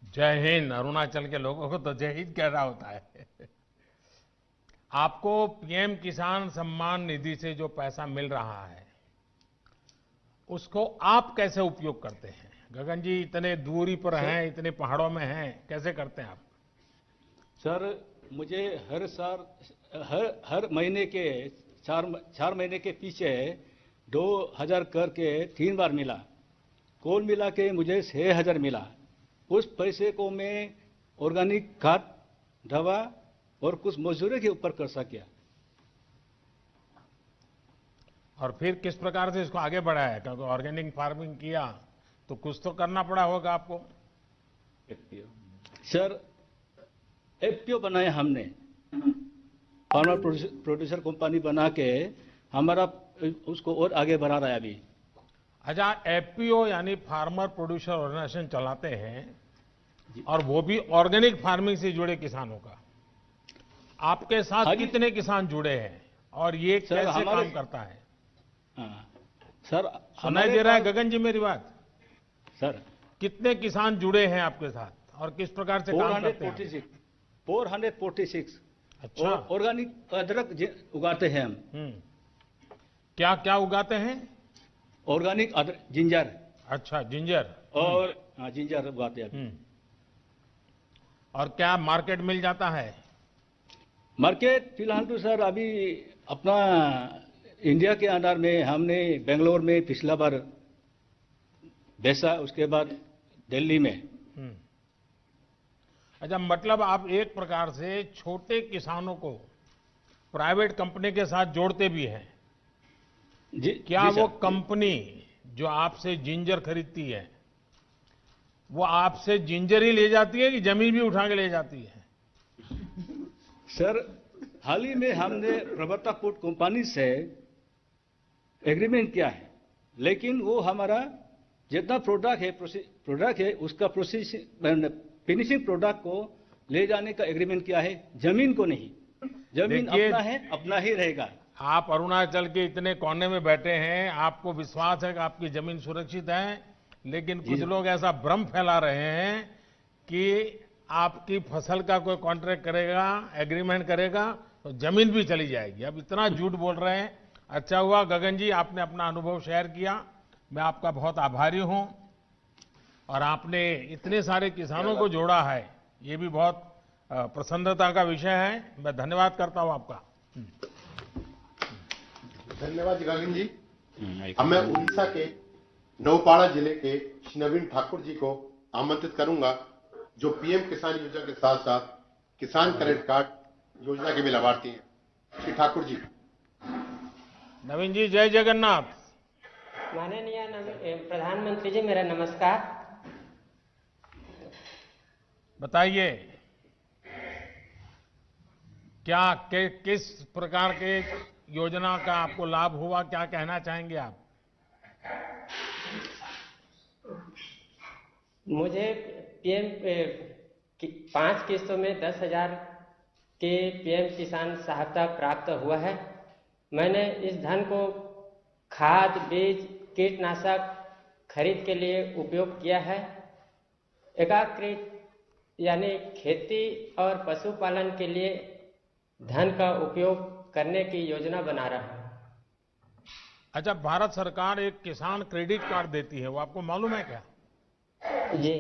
जय हिंद। अरुणाचल के लोगों को तो जय हिंद कहना होता है। आपको पीएम किसान सम्मान निधि से जो पैसा मिल रहा है उसको आप कैसे उपयोग करते हैं? गगन जी इतने दूरी पर सर हैं, इतने पहाड़ों में हैं, कैसे करते हैं आप? सर मुझे हर साल हर हर महीने के चार चार महीने के पीछे 2,000 करके 3 बार मिला। कुल मिला के मुझे 6,000 मिला। उस पैसे को मैं ऑर्गेनिक खाद, दवा और कुछ मजदूरी के ऊपर खर्चा किया। और फिर किस प्रकार से इसको आगे बढ़ाया? क्योंकि ऑर्गेनिक फार्मिंग किया तो कुछ तो करना पड़ा होगा आपको। एफपीओ सर, एफपीओ बनाया हमने, फार्मर प्रोड्यूसर कंपनी बना के हमारा उसको और आगे बढ़ा रहा है अभी। अच्छा, एफपीओ यानी फार्मर प्रोड्यूसर ऑर्गेनाइजेशन चलाते हैं जी। और वो भी ऑर्गेनिक फार्मिंग से जुड़े किसानों का। आपके साथ आगे कितने किसान जुड़े हैं और ये सर कैसे हमारे काम करता है? हाँ, सर सुनाई हमारे दे रहा है पास गगन जी मेरी बात? सर कितने किसान जुड़े हैं आपके साथ और किस प्रकार से काम करते हैं आप? 446 446 अच्छा। और ऑर्गेनिक अदरक उगाते हैं हम। हम्म। क्या क्या उगाते हैं? ऑर्गेनिक अदरक, जिंजर अच्छा, जिंजर। और हाँ, जिंजर उगाते हैं अभी। हम्म। और क्या मार्केट मिल जाता है? मार्केट फिलहाल तो सर अभी अपना इंडिया के अंदर में हमने बेंगलोर में पिछला बार बेचा, उसके बाद दिल्ली में। हम्म। अच्छा, मतलब आप एक प्रकार से छोटे किसानों को प्राइवेट कंपनी के साथ जोड़ते भी हैं। जी क्या जी वो सर। कंपनी जो आपसे जिंजर खरीदती है वो आपसे जिंजर ही ले जाती है कि जमीन भी उठा के ले जाती है? सर हाल ही में हमने प्रवर्ता फूड कंपनी से एग्रीमेंट किया है, लेकिन वो हमारा जितना प्रोडक्ट है उसका प्रोसेस फिनिशिंग प्रोडक्ट को ले जाने का एग्रीमेंट किया है, जमीन को नहीं। जमीन देखिए, अपना है, अपना ही रहेगा। आप अरुणाचल के इतने कोने में बैठे हैं, आपको विश्वास है कि आपकी जमीन सुरक्षित है, लेकिन जी कुछ लोग ऐसा भ्रम फैला रहे हैं कि आपकी फसल का कोई कॉन्ट्रैक्ट करेगा, एग्रीमेंट करेगा तो जमीन भी चली जाएगी। अब इतना झूठ बोल रहे हैं। अच्छा हुआ गगन जी आपने अपना अनुभव शेयर किया, मैं आपका बहुत आभारी हूं। और आपने इतने सारे किसानों को जोड़ा है, ये भी बहुत प्रसन्नता का विषय है। मैं धन्यवाद करता हूं आपका। धन्यवाद गगन जी। अब मैं उड़ीसा के नौपाड़ा जिले के श्री नवीन ठाकुर जी को आमंत्रित करूंगा, जो पीएम किसान योजना के साथ साथ किसान क्रेडिट कार्ड योजना के भी लाभार्थी हैं। श्री ठाकुर जी। नवीन जी, जय जगन्नाथ। माननीय प्रधानमंत्री जी, मेरा नमस्कार। बताइए क्या किस प्रकार के योजना का आपको लाभ हुआ, क्या कहना चाहेंगे आप? मुझे पीएम 5 किस्तों में 10,000 के पीएम किसान सहायता प्राप्त हुआ है। मैंने इस धन को खाद, बीज, कीटनाशक खरीद के लिए उपयोग किया है। एकीकृत यानी खेती और पशुपालन के लिए धन का उपयोग करने की योजना बना रहा हूं। अच्छा, भारत सरकार एक किसान क्रेडिट कार्ड देती है, वो आपको मालूम है क्या? जी,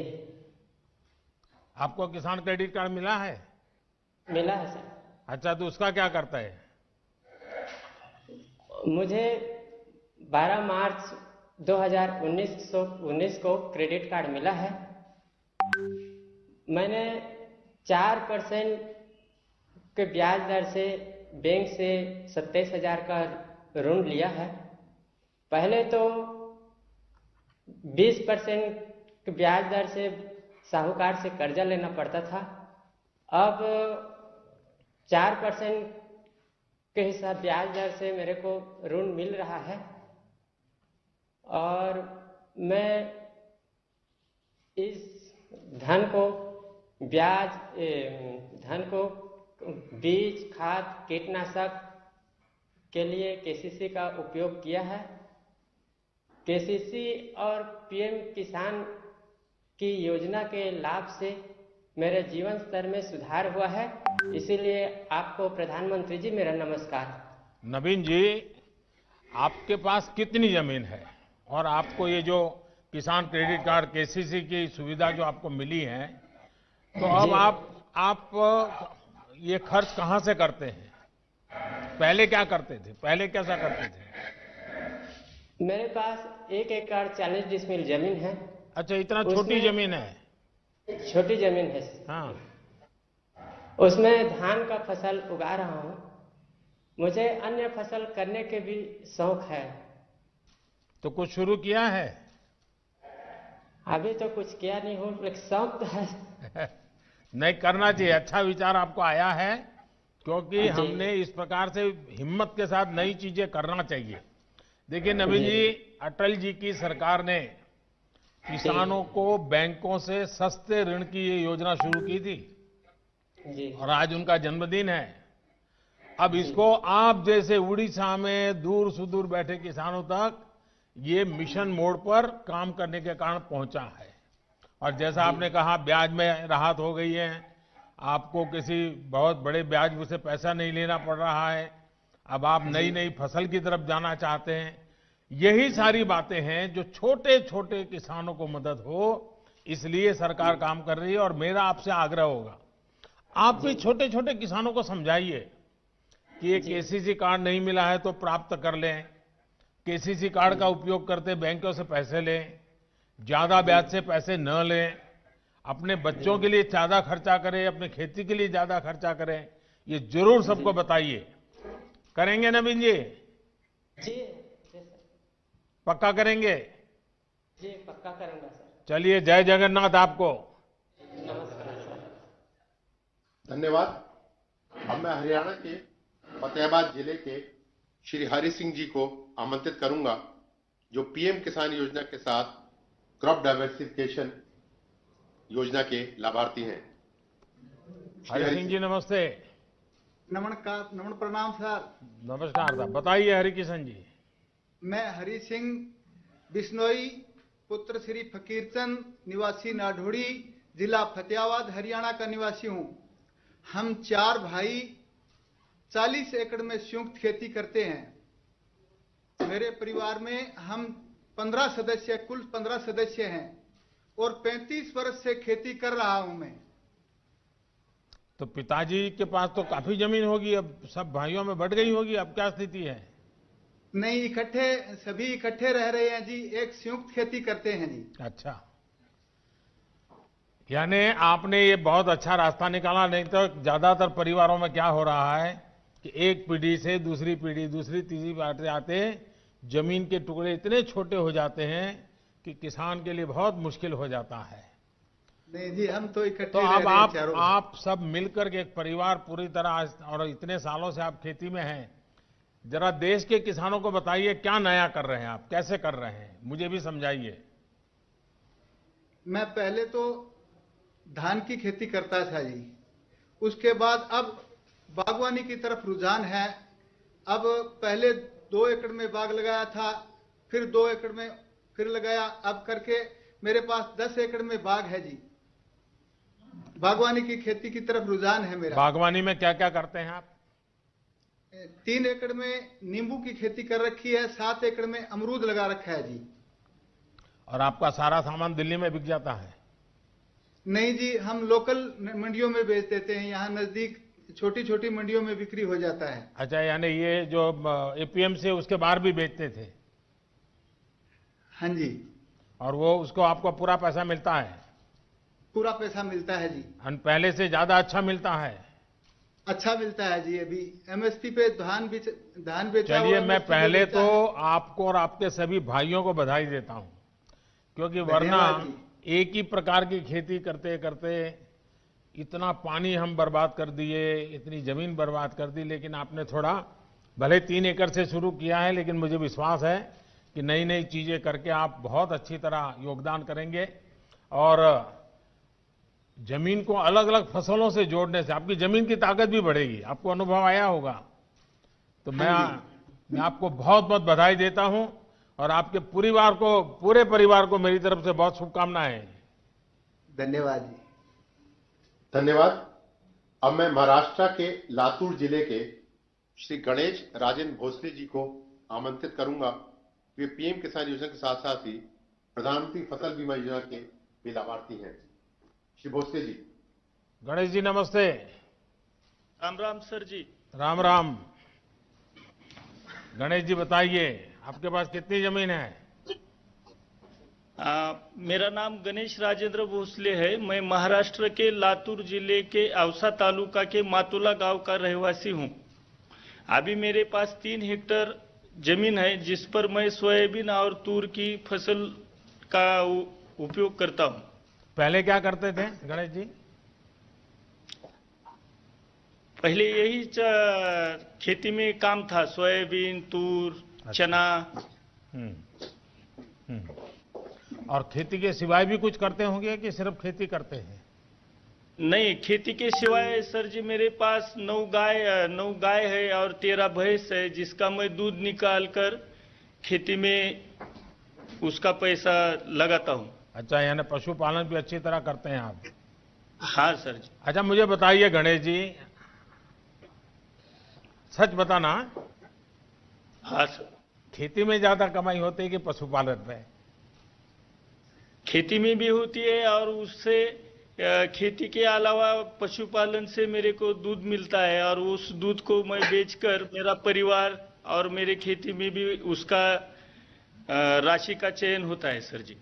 आपको किसान क्रेडिट कार्ड मिला है? मिला है सर। अच्छा, तो उसका क्या करता है? मुझे 12 मार्च 2019 को क्रेडिट कार्ड मिला है। मैंने 4% के ब्याज दर से बैंक से 27,000 का ऋण लिया है। पहले तो 20% के ब्याज दर से साहूकार से कर्जा लेना पड़ता था। अब 4% के हिसाब ब्याज दर से मेरे को ऋण मिल रहा है और मैं इस धन को धन को बीज, खाद, कीटनाशक के लिए केसीसी का उपयोग किया है। केसीसी और पीएम किसान की योजना के लाभ से मेरे जीवन स्तर में सुधार हुआ है। इसीलिए आपको प्रधानमंत्री जी मेरा नमस्कार। नवीन जी, आपके पास कितनी जमीन है और आपको ये जो किसान क्रेडिट कार्ड केसीसी की सुविधा जो आपको मिली है, तो अब आप ये खर्च कहाँ से करते हैं? पहले क्या करते थे? पहले कैसा करते थे? मेरे पास 1 एकड़ 40 डिसमिल जमीन है। अच्छा, इतना छोटी जमीन है? छोटी जमीन है। हाँ। उसमें धान का फसल उगा रहा हूँ। मुझे अन्य फसल करने के भी शौक है। तो कुछ शुरू किया है? अभी तो कुछ किया नहीं हूँ, लेकिन शौक तो है। नहीं, करना चाहिए। अच्छा विचार आपको आया है, क्योंकि हमने इस प्रकार से हिम्मत के साथ नई चीजें करना चाहिए। देखिए नवीन जी, अटल जी की सरकार ने किसानों को बैंकों से सस्ते ऋण की ये योजना शुरू की थी जी। और आज उनका जन्मदिन है। अब इसको आप जैसे उड़ीसा में दूर सुदूर बैठे किसानों तक ये मिशन मोड पर काम करने के कारण पहुंचा है। और जैसा आपने कहा, ब्याज में राहत हो गई है, आपको किसी बहुत बड़े ब्याज से पैसा नहीं लेना पड़ रहा है। अब आप नई नई फसल की तरफ जाना चाहते हैं। यही सारी बातें हैं जो छोटे छोटे किसानों को मदद हो, इसलिए सरकार काम कर रही है। और मेरा आपसे आग्रह होगा, आप भी छोटे छोटे किसानों को समझाइए कि ये केसीसी कार्ड नहीं मिला है तो प्राप्त कर लें, केसीसी कार्ड का उपयोग करते बैंकों से पैसे लें, ज्यादा ब्याज से पैसे न लें, अपने बच्चों के लिए ज्यादा खर्चा करें, अपने खेती के लिए ज्यादा खर्चा करें। ये जरूर सबको बताइए। करेंगे नवीन जी? जी पक्का करेंगे? जी पक्का करूंगा सर। चलिए, जय जगन्नाथ आपको। नमस्कार सर। धन्यवाद। अब मैं हरियाणा के फतेहाबाद जिले के श्री हरि सिंह जी को आमंत्रित करूंगा, जो पीएम किसान योजना के साथ क्रॉप डाइवर्सिफिकेशन योजना के लाभार्थी हैं। हरि सिंह जी नमस्ते। नमन प्रणाम सर। नमस्कार साहब, बताइए हरि किशन जी। मैं हरि सिंह बिश्नोई, पुत्र श्री फकीरचंद, निवासी नाढोड़ी, जिला फतेहाबाद, हरियाणा का निवासी हूं। हम 4 भाई 40 एकड़ में संयुक्त खेती करते हैं। मेरे परिवार में हम 15 सदस्य, कुल 15 सदस्य हैं और 35 वर्ष से खेती कर रहा हूं मैं। तो पिताजी के पास तो काफी जमीन होगी, अब सब भाइयों में बढ़ गई होगी, अब क्या स्थिति है? नहीं, सभी इकट्ठे रह रहे हैं जी, एक संयुक्त खेती करते हैं जी। अच्छा, यानी आपने ये बहुत अच्छा रास्ता निकाला। नहीं तो ज्यादातर परिवारों में क्या हो रहा है कि एक पीढ़ी से दूसरी पीढ़ी, दूसरी तीसरी बातें आते जमीन के टुकड़े इतने छोटे हो जाते हैं कि किसान के लिए बहुत मुश्किल हो जाता है। नहीं जी, हम तो इकट्ठे तो रह अब रहे हैं चारों। आप सब मिलकर के एक परिवार पूरी तरह, और इतने सालों से आप खेती में हैं, जरा देश के किसानों को बताइए क्या नया कर रहे हैं आप, कैसे कर रहे हैं, मुझे भी समझाइए। मैं पहले तो धान की खेती करता था जी, उसके बाद अब बागवानी की तरफ रुझान है। अब पहले 2 एकड़ में बाग लगाया था, फिर 2 एकड़ में फिर लगाया, अब करके मेरे पास 10 एकड़ में बाग है जी। बागवानी की खेती की तरफ रुझान है मेरा। बागवानी में क्या क्या करते हैं आप? 3 एकड़ में नींबू की खेती कर रखी है, 7 एकड़ में अमरूद लगा रखा है जी। और आपका सारा सामान दिल्ली में बिक जाता है? नहीं जी, हम लोकल मंडियों में बेच देते हैं, यहाँ नजदीक छोटी छोटी मंडियों में बिक्री हो जाता है। अच्छा, यानी ये जो एपीएमसी है उसके बाहर भी बेचते थे? हाँ जी। और वो उसको आपको पूरा पैसा मिलता है? पूरा पैसा मिलता है जी। पहले से ज्यादा अच्छा मिलता है? अच्छा मिलता है जी। अभी एमएसपी पे धान बेचा। चलिए, मैं पहले तो आपको और आपके सभी भाइयों को बधाई देता हूं, क्योंकि वरना एक ही प्रकार की खेती करते करते इतना पानी हम बर्बाद कर दिए, इतनी जमीन बर्बाद कर दी। लेकिन आपने थोड़ा, भले 3 एकड़ से शुरू किया है, लेकिन मुझे विश्वास है कि नई नई चीजें करके आप बहुत अच्छी तरह योगदान करेंगे। और जमीन को अलग अलग फसलों से जोड़ने से आपकी जमीन की ताकत भी बढ़ेगी, आपको अनुभव आया होगा। तो मैं आपको बहुत बहुत बधाई देता हूं और आपके पूरे परिवार को मेरी तरफ से बहुत शुभकामनाएं। धन्यवाद जी। धन्यवाद। अब मैं महाराष्ट्र के लातूर जिले के श्री गणेश राजेंद्र भोसले जी को आमंत्रित करूंगा। वे पीएम किसान योजना के साथ साथ ही प्रधानमंत्री फसल बीमा योजना के भी लाभार्थी हैं। श्री भोसले जी। गणेश जी नमस्ते। राम राम सर जी। राम राम। गणेश जी बताइए, आपके पास कितनी जमीन है? मेरा नाम गणेश राजेंद्र भोसले है। मैं महाराष्ट्र के लातूर जिले के औसा तालुका के मातुला गांव का रहवासी हूं। अभी मेरे पास 3 हेक्टेयर जमीन है, जिस पर मैं सोयाबीन और तूर की फसल का उपयोग करता हूं। पहले क्या करते थे गणेश जी? पहले यही खेती में काम था, सोयाबीन, तूर, चना। और खेती के सिवाय भी कुछ करते होंगे कि सिर्फ खेती करते हैं? नहीं, खेती के सिवाय सर जी मेरे पास 9 गाय है और 13 भैंस है, जिसका मैं दूध निकाल कर खेती में उसका पैसा लगाता हूं। अच्छा, यानी पशुपालन भी अच्छी तरह करते हैं आप? हाँ सर जी। अच्छा, मुझे बताइए गणेश जी, सच बताना। हाँ सर। खेती में ज्यादा कमाई होती है कि पशुपालन में? खेती में भी होती है और उससे खेती के अलावा पशुपालन से मेरे को दूध मिलता है और उस दूध को मैं बेचकर मेरा परिवार और मेरे खेती में भी उसका राशि का चयन होता है सर जी।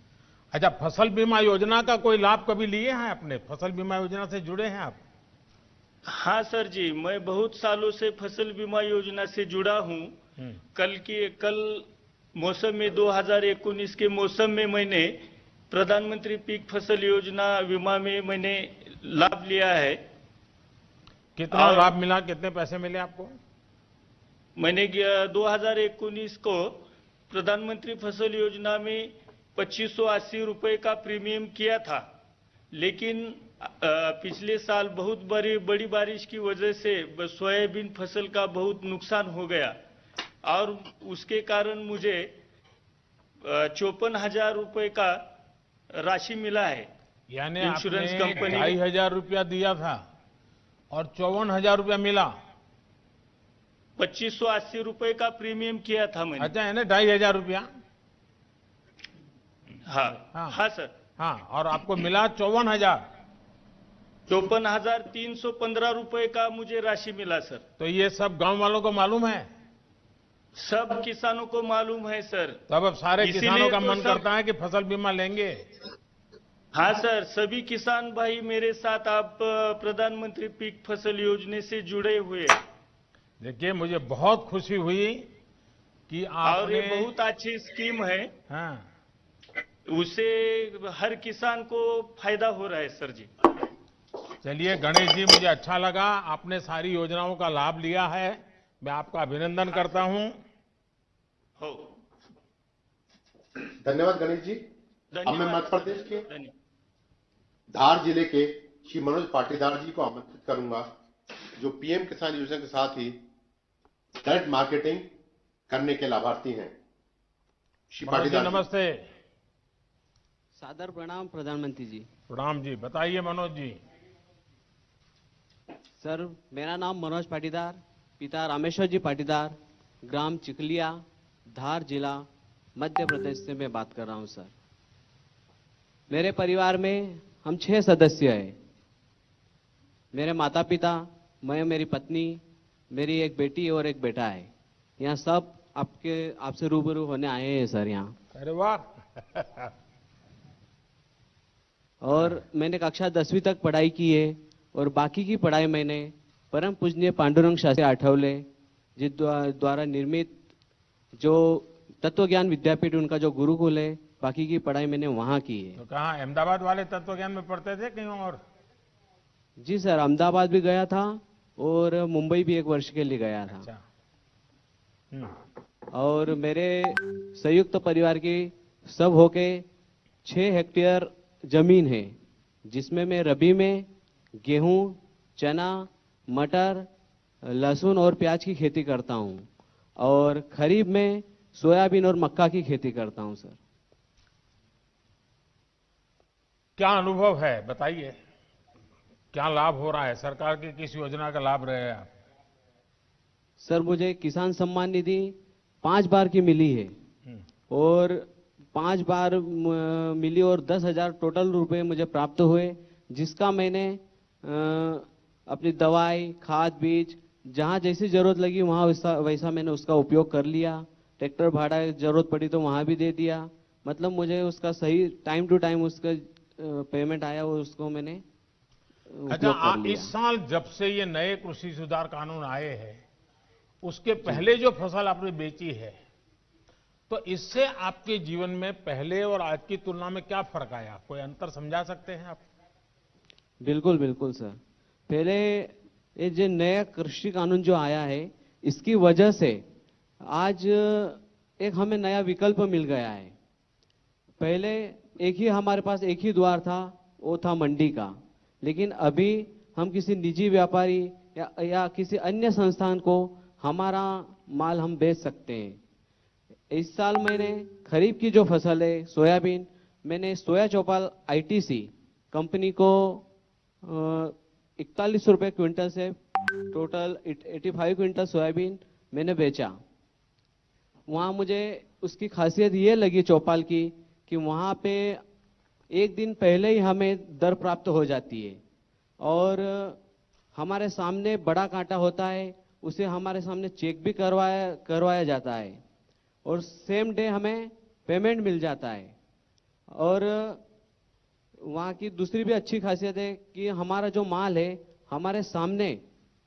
अच्छा, फसल बीमा योजना का कोई लाभ कभी लिए हैं आपने? फसल बीमा योजना से जुड़े हैं आप? हाँ सर जी, मैं बहुत सालों से फसल बीमा योजना से जुड़ा हूँ। कल मौसम में 2019 के मौसम में मैंने प्रधानमंत्री पीक फसल योजना बीमा में मैंने लाभ लिया है। कितना लाभ मिला? कितने पैसे मिले आपको? मैंने 2019 को प्रधानमंत्री फसल योजना में 2580 रुपए का प्रीमियम किया था, लेकिन पिछले साल बहुत बड़ी बारिश की वजह से सोयाबीन फसल का बहुत नुकसान हो गया और उसके कारण मुझे 54,000 रुपए का राशि मिला है। यानी इंश्योरेंस आपने कंपनी 2,500 रुपया दिया था और 54,000 रुपया मिला? 2580 रुपए का प्रीमियम किया था मैंने। अच्छा, यानी 2,500 रुपया? हाँ सर। हाँ, और आपको मिला 54,000? 54,315 रुपए का मुझे राशि मिला सर। तो ये सब गांव वालों को मालूम है? सब किसानों को मालूम है सर। तब अब सारे किसानों का मन तो करता है कि फसल बीमा लेंगे। हाँ सर, सभी किसान भाई मेरे साथ आप प्रधानमंत्री पीक फसल योजना से जुड़े हुए हैं। देखिए, मुझे बहुत खुशी हुई कि आपने, और ये बहुत अच्छी स्कीम है। हाँ, उससे हर किसान को फायदा हो रहा है सर जी। चलिए गणेश जी, मुझे अच्छा लगा आपने सारी योजनाओं का लाभ लिया है। मैं आपका अभिनंदन करता हूं। धन्यवाद गणेश जी। अब मैं मध्य प्रदेश के धार जिले के श्री मनोज पाटीदार जी को आमंत्रित करूंगा, जो पीएम किसान योजना के साथ ही डायरेक्ट मार्केटिंग करने के लाभार्थी हैं। श्री पाटीदार नमस्ते। सादर प्रणाम प्रधानमंत्री जी। प्रणाम जी। बताइए मनोज जी। सर, मेरा नाम मनोज पाटीदार, पिता रामेश्वर जी पाटीदार, ग्राम चिकलिया, धार जिला, मध्य प्रदेश से मैं बात कर रहा हूं सर। मेरे परिवार में हम 6 सदस्य हैं। मेरे माता पिता, मैं, मेरी पत्नी, मेरी एक बेटी और एक बेटा है। यहाँ सब आपसे रूबरू होने आए हैं सर यहाँ। अरे वाह। और मैंने कक्षा 10वीं तक पढ़ाई की है और बाकी की पढ़ाई मैंने परम पूजनीय पांडुरंग शास्त्री आठवले जी द्वारा निर्मित जो तत्व ज्ञान विद्यापीठ, उनका जो गुरुकुल है, बाकी की पढ़ाई मैंने वहाँ की है। तो कहाँ, अहमदाबाद वाले तत्व ज्ञान में पढ़ते थे कहीं और? जी सर, अहमदाबाद भी गया था और मुंबई भी 1 वर्ष के लिए गया था। अच्छा। और मेरे संयुक्त परिवार की सब होके 6 हेक्टेयर जमीन है, जिसमें मैं रबी में गेहूं, चना, मटर, लहसुन और प्याज की खेती करता हूं और खरीफ में सोयाबीन और मक्का की खेती करता हूं सर। क्या अनुभव है बताइए, क्या लाभ हो रहा है, सरकार की किस योजना का लाभ रहे हैं आप? सर मुझे किसान सम्मान निधि 5 बार की मिली है और 5 बार मिली और 10,000 टोटल रुपए मुझे प्राप्त हुए, जिसका मैंने अपनी दवाई, खाद, बीज जहाँ जैसी जरूरत लगी वहाँ वैसा मैंने उसका उपयोग कर लिया। ट्रैक्टर भाड़ा जरूरत पड़ी तो वहाँ भी दे दिया। मतलब मुझे उसका सही टाइम टू टाइम उसका पेमेंट आया और उसको मैंने अच्छा, उपयोग कर लिया। इस साल जब से ये नए कृषि सुधार कानून आए हैं, उसके पहले जो फसल आपने बेची है, तो इससे आपके जीवन में पहले और आज की तुलना में क्या फर्क आया? कोई अंतर समझा सकते हैं आप? बिल्कुल बिल्कुल सर। पहले ये जो नया कृषि कानून जो आया है, इसकी वजह से आज एक हमें नया विकल्प मिल गया है। पहले एक ही हमारे पास एक ही द्वार था, वो था मंडी का। लेकिन अभी हम किसी निजी व्यापारी या किसी अन्य संस्थान को हमारा माल हम बेच सकते हैं। इस साल मैंने खरीफ की जो फसल है सोयाबीन, मैंने सोया चौपाल आईटीसी कंपनी को 41 रुपए क्विंटल से टोटल 85 क्विंटल सोयाबीन मैंने बेचा। वहाँ मुझे उसकी खासियत ये लगी चौपाल की कि वहाँ पे एक दिन पहले ही हमें दर प्राप्त हो जाती है और हमारे सामने बड़ा कांटा होता है, उसे हमारे सामने चेक भी करवाया जाता है और सेम डे हमें पेमेंट मिल जाता है। और वहाँ की दूसरी भी अच्छी खासियत है कि हमारा जो माल है हमारे सामने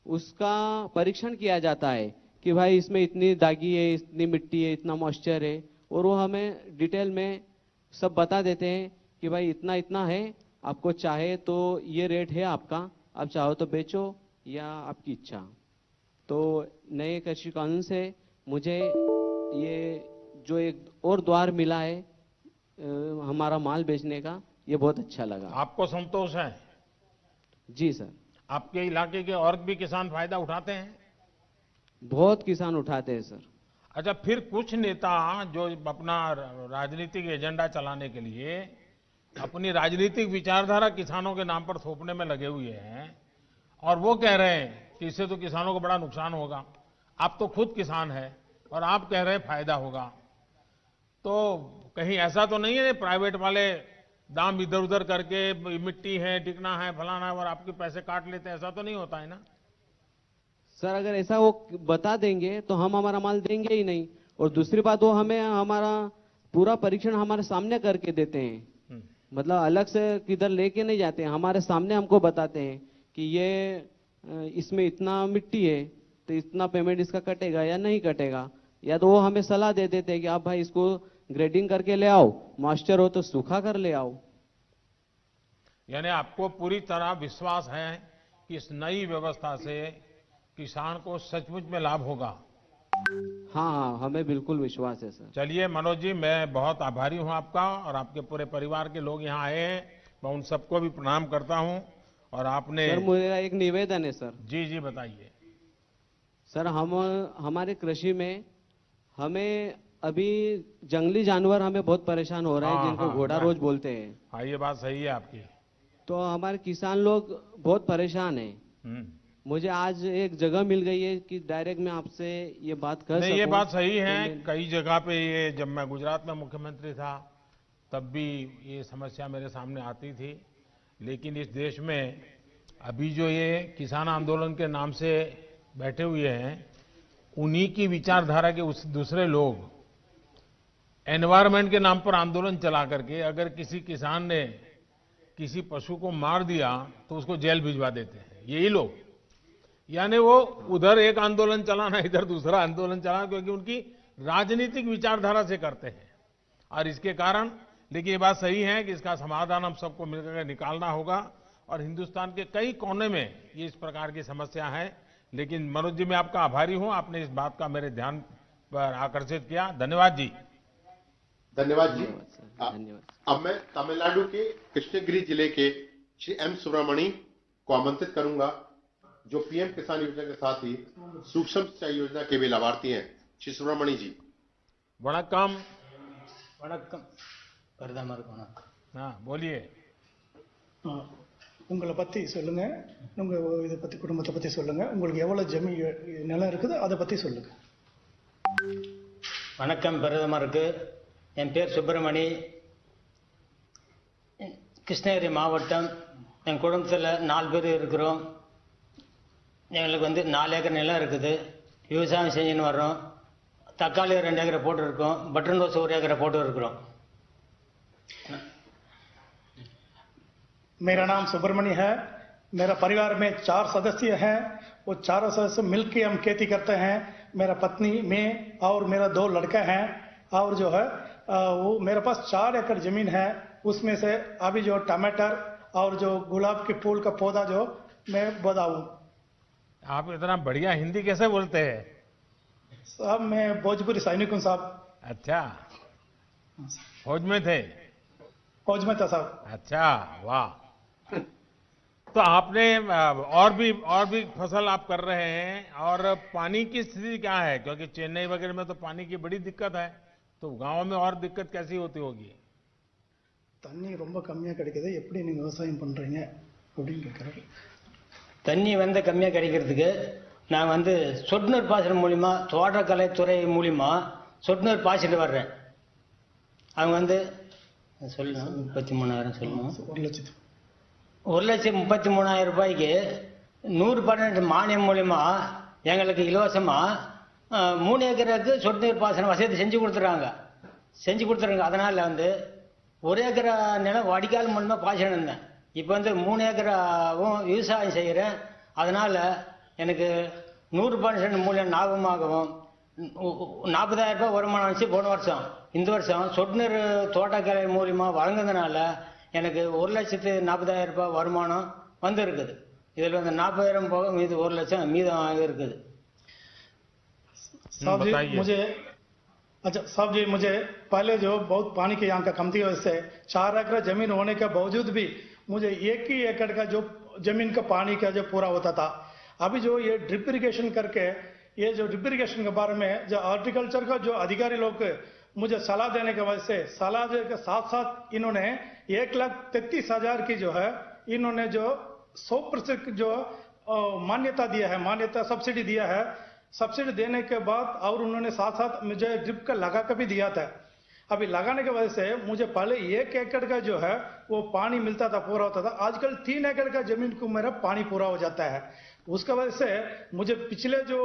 उसका परीक्षण किया जाता है कि भाई इसमें इतनी दागी है, इतनी मिट्टी है, इतना मॉइस्चर है, और वो हमें डिटेल में सब बता देते हैं कि भाई इतना इतना है, आपको चाहे तो ये रेट है आपका, आप चाहो तो बेचो या आपकी इच्छा। तो नए कृषि कानून से मुझे ये जो एक और द्वार मिला है हमारा माल बेचने का, ये बहुत अच्छा लगा। आपको संतोष है? जी सर। आपके इलाके के और भी किसान फायदा उठाते हैं? बहुत किसान उठाते हैं सर। अच्छा, फिर कुछ नेता जो अपना राजनीतिक एजेंडा चलाने के लिए अपनी राजनीतिक विचारधारा किसानों के नाम पर थोपने में लगे हुए हैं और वो कह रहे हैं कि इससे तो किसानों को बड़ा नुकसान होगा। आप तो खुद किसान हैं और आप कह रहे हैं फायदा होगा, तो कहीं ऐसा तो नहीं है प्राइवेट वाले दाम इधर उधर करके मिट्टी है, टिकना है, फलाना है और आपके पैसे काट लेते हैं? ऐसा तो नहीं होता है ना सर? अगर ऐसा वो बता देंगे तो हम हमारा माल देंगे ही नहीं। और दूसरी बात, वो हमें हमारा पूरा परीक्षण हमारे सामने करके देते हैं। मतलब अलग से किधर लेके नहीं जाते हैं, हमारे सामने हमको बताते हैं कि ये इसमें इतना मिट्टी है तो इतना पेमेंट इसका कटेगा या नहीं कटेगा। या तो वो हमें सलाह दे देते हैं कि आप भाई इसको ग्रेडिंग करके ले आओ, मॉइस्चर हो तो सूखा कर ले आओ। यानी आपको पूरी तरह विश्वास है कि इस नई व्यवस्था से किसान को सचमुच में लाभ होगा? हाँ, हमें बिल्कुल विश्वास है सर। चलिए मनोज जी, मैं बहुत आभारी हूं आपका और आपके पूरे परिवार के लोग यहाँ आए हैं, मैं उन सबको भी प्रणाम करता हूं। और आपने सर मेरा एक निवेदन है सर। जी जी बताइए। सर हमारे कृषि में हमें अभी जंगली जानवर हमें बहुत परेशान हो रहे हैं, जिनको घोड़ा रोज बोलते हैं। हाँ, ये बात सही है आपकी। तो हमारे किसान लोग बहुत परेशान हैं। मुझे आज एक जगह मिल गई है कि डायरेक्ट मैं आपसे ये बात कर सकूं। नहीं, ये बात सही है। कई जगह पे ये, जब मैं गुजरात में मुख्यमंत्री था तब भी ये समस्या मेरे सामने आती थी। लेकिन इस देश में अभी जो ये किसान आंदोलन के नाम से बैठे हुए हैं, उन्हीं की विचारधारा के दूसरे लोग एनवायरनमेंट के नाम पर आंदोलन चला करके अगर किसी किसान ने किसी पशु को मार दिया तो उसको जेल भिजवा देते हैं यही लोग। यानी वो उधर एक आंदोलन चलाना, इधर दूसरा आंदोलन चलाना, क्योंकि उनकी राजनीतिक विचारधारा से करते हैं। और इसके कारण, लेकिन ये बात सही है कि इसका समाधान हम सबको मिलकर निकालना होगा। और हिंदुस्तान के कई कोने में ये इस प्रकार की समस्या है। लेकिन मनोज जी, मैं आपका आभारी हूं, आपने इस बात का मेरे ध्यान पर आकर्षित किया। धन्यवाद जी। धन्यवाद जी। धन्यवाद। अब मैं तमिलनाडु के कृष्णगिरी जिले के श्री एम सुब्रमणी को आमंत्रित करूंगा, जो पीएम किसान योजना के साथ ही सूक्ष्म सिंचाई योजना के भी लाभार्थी हैं। श्री सुब्रमणी जी। वणक्कम। वणक्कम प्रदमर वणक्कम। हाँ, बोलिए। உங்களை பற்றி சொல்லுங்க, உங்கள் இதை பற்றி குடும்பத்தை பற்றி சொல்லுங்க, உங்களுக்கு எவ்வளோ நிலம் இருக்குது அதை பற்றி சொல்லுங்க. வணக்கம் பிரதமருக்கு. என் பேர் சுப்பிரமணி, கிருஷ்ணகிரி மாவட்டம். என் குடும்பத்தில் 4 பேர் இருக்கிறோம். எங்களுக்கு 4 ஏக்கர் நிலம் இருக்குது. விவசாயம் செஞ்சுன்னு வர்றோம். தக்காளி 2 ஏக்கரை போட்டுருக்கோம். பட்டன் ரோஸ் 1 ஏக்கரை போட்டு இருக்கிறோம். मेरा नाम सुब्रमण्य है. मेरा परिवार में 4 सदस्य हैं. वो 4 सदस्य मिलकर हम खेती करते हैं. मेरा पत्नी, मैं और मेरा 2 लड़का हैं. और जो है वो मेरे पास 4 एकड़ जमीन है. उसमें से अभी जो टमाटर और जो गुलाब के फूल का पौधा जो मैं बताऊं. आप इतना बढ़िया हिंदी कैसे बोलते हैं? साहब मैं भोजपुरी सैनिक हूँ साहब. अच्छा, फौज में थे? फौज में था साहब. अच्छा, वाह. तो आपने और भी फसल आप कर रहे हैं, और पानी की स्थिति क्या है? क्योंकि चेन्नई वगैरह में तो पानी की बड़ी दिक्कत है, तो गांव में और दिक्कत कैसी होती होगी? தண்ணி ரொம்ப கம்மியா கிடைக்குது, எப்படி நீங்க விவசாயம் பண்றீங்க அப்படின்னு கேட்கறாரு. தண்ணி கம்மியாக கிடைக்கிறதுக்கு நான் சொட்டு நீர் பாசனம் மூலிமா, தோட்டக்கலைத்துறை மூலிமா சொட்டு நீர் பாய்ச்சிட்டு வர்றேன். அவங்க சொல்லணும் 33,000 சொல்லணும். 1,33,000 ரூபாய்க்கு 100% மானியம் மூலிமா எங்களுக்கு இலவசமாக 3 ஏக்கருக்கு சொட்டு நீர் பாசனம் வசதி செஞ்சு கொடுத்துறாங்க. அதனால் 1 ஏக்கரா நிலம் வடிகால் மூலமாக பாய்ச்சிட்டு இருந்தேன். இப்போ 3 ஏக்கராவும் விவசாயம் செய்கிறேன். அதனால் எனக்கு 100% மூலியம் லாபமாகவும் 40,000 ரூபாய் வருமானம் வச்சு போன வருஷம். இந்த வருஷம் சொட்டு நீர் தோட்டக்கலை மூலியமாக வழங்குறதுனால எனக்கு 1,40,000 ரூபாய் வருமானம் இருக்குது. இதில் 40,000 போக மீது 1 லட்சம் மீதம் இருக்குது. साहब जी मुझे पहले जो बहुत पानी के यहाँ का कमती वजह से 4 एकड़ जमीन होने के बावजूद भी मुझे 1 ही एकड़ का जो जमीन का पानी का जो पूरा होता था. अभी जो ये ड्रिप इरिगेशन करके, ये जो ड्रिप इरिगेशन के बारे में जो हॉर्टिकल्चर का जो अधिकारी लोग मुझे सलाह देने की वजह से, सलाह के साथ साथ इन्होंने 1,33,000 की जो है इन्होंने जो 100% जो मान्यता दिया है, मान्यता सब्सिडी दिया है. सब्सिडी देने के बाद और उन्होंने साथ साथ मुझे ड्रिप का लगा कर भी दिया था. अभी लगाने की वजह से मुझे पहले 1 एकड़ का जो है वो पानी मिलता था, पूरा होता था. आजकल 3 एकड़ का जमीन को मेरा पानी पूरा हो जाता है. उसका वजह से मुझे पिछले जो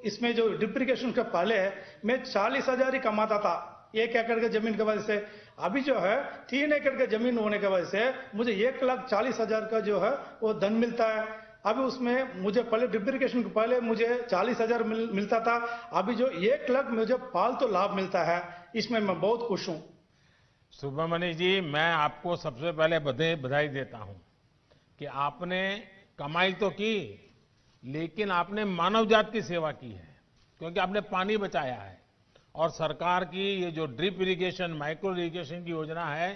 इसमें जो ड्रिप इरिगेशन के पहले मैं 40,000 ही कमाता था 1 एकड़ के जमीन की वजह से. अभी जो है 3 एकड़ के जमीन होने की वजह से मुझे 1,40,000 का जो है वो धन मिलता है. अभी उसमें मुझे पहले ड्रिप इरिगेशन के पहले मुझे 40,000 मिलता था. अभी जो 1 लाख मुझे फालतू लाभ मिलता है, इसमें मैं बहुत खुश हूँ. सुब्रमण्य जी, मैं आपको सबसे पहले बधाई देता हूँ कि आपने कमाई तो की, लेकिन आपने मानव जात की सेवा की है, क्योंकि आपने पानी बचाया है. और सरकार की ये जो ड्रिप इरिगेशन, माइक्रो इरिगेशन की योजना है,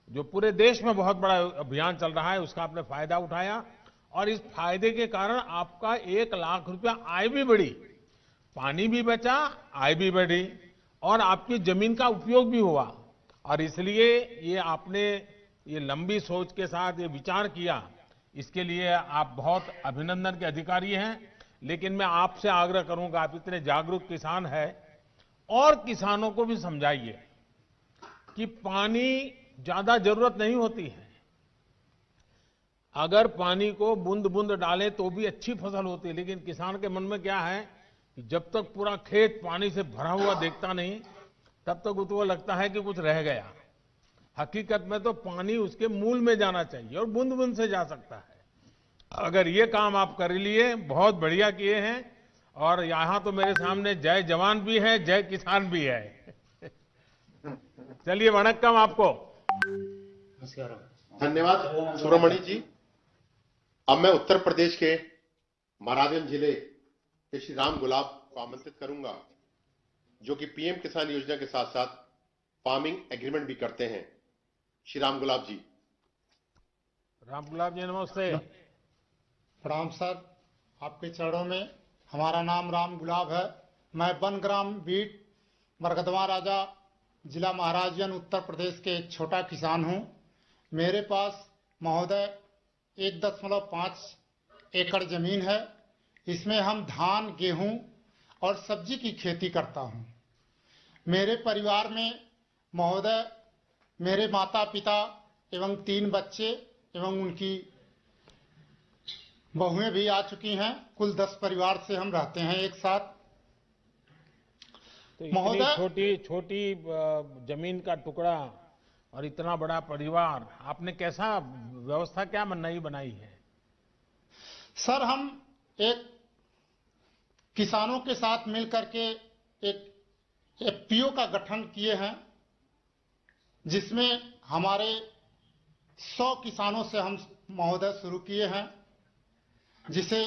जो पूरे देश में बहुत बड़ा अभियान चल रहा है, उसका आपने फायदा उठाया. और इस फायदे के कारण आपका 1 लाख रुपया आय भी बढ़ी, पानी भी बचा, आय भी बढ़ी, और आपकी जमीन का उपयोग भी हुआ. और इसलिए ये आपने ये लंबी सोच के साथ ये विचार किया, इसके लिए आप बहुत अभिनंदन के अधिकारी हैं. लेकिन मैं आपसे आग्रह करूंगा, आप इतने जागरूक किसान हैं, और किसानों को भी समझाइए कि पानी ज्यादा जरूरत नहीं होती है. अगर पानी को बूंद बूंद डालें तो भी अच्छी फसल होती है. लेकिन किसान के मन में क्या है कि जब तक पूरा खेत पानी से भरा हुआ देखता नहीं, तब तक उसको लगता है कि कुछ रह गया. हकीकत में तो पानी उसके मूल में जाना चाहिए और बूंद बूंद से जा सकता है. अगर ये काम आप कर लिए, बहुत बढ़िया किए हैं. और यहां तो मेरे सामने जय जवान भी है, जय किसान भी है. चलिए, वणक्कम आपको. धन्यवाद सुब्रमणि जी. अब मैं उत्तर प्रदेश के महाराजगंज जिले के श्री राम गुलाब को आमंत्रित करूंगा, जो कि पीएम किसान योजना के साथ साथ फार्मिंग एग्रीमेंट भी करते हैं. श्री राम गुलाब जी. राम गुलाब जी नमस्ते. प्रणाम सर, आपके चरणों में. हमारा नाम राम गुलाब है. मैं बनग्राम बीट मरकदवा राजा जिला महाराजगंज उत्तर प्रदेश के एक छोटा किसान हूं. मेरे पास महोदय 1.5 एकड़ जमीन है। इसमें हम धान, गेहूं और सब्जी की खेती करता हूं। मेरे परिवार में महोदय मेरे माता पिता एवं 3 बच्चे एवं उनकी बहुएं भी आ चुकी हैं। कुल 10 परिवार से हम रहते हैं एक साथ। तो इतनी छोटी जमीन का टुकड़ा और इतना बड़ा परिवार, आपने कैसा व्यवस्था क्या नई बनाई है? सर, हम एक किसानों के साथ मिलकर के एक एफपीओ का गठन किए हैं, जिसमें हमारे 100 किसानों से हम महोदय शुरू किए हैं, जिसे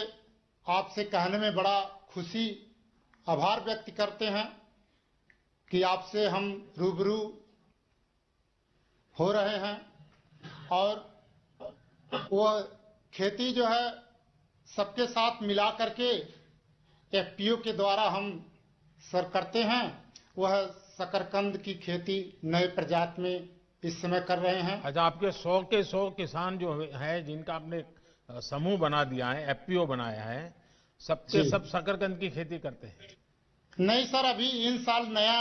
आपसे कहने में बड़ा खुशी, आभार व्यक्त करते हैं कि आपसे हम रूबरू हो रहे हैं। और वह खेती जो है सबके साथ मिला करके एफपीओ के द्वारा हम सर करते हैं। वह शकरकंद की खेती नए प्रजाति में इस समय कर रहे हैं। अच्छा, आपके 100 के 100 किसान जो है, जिनका आपने समूह बना दिया है, एफपीओ बनाया है, सबके सब शकरकंद की खेती करते हैं? नहीं सर, अभी इन साल नया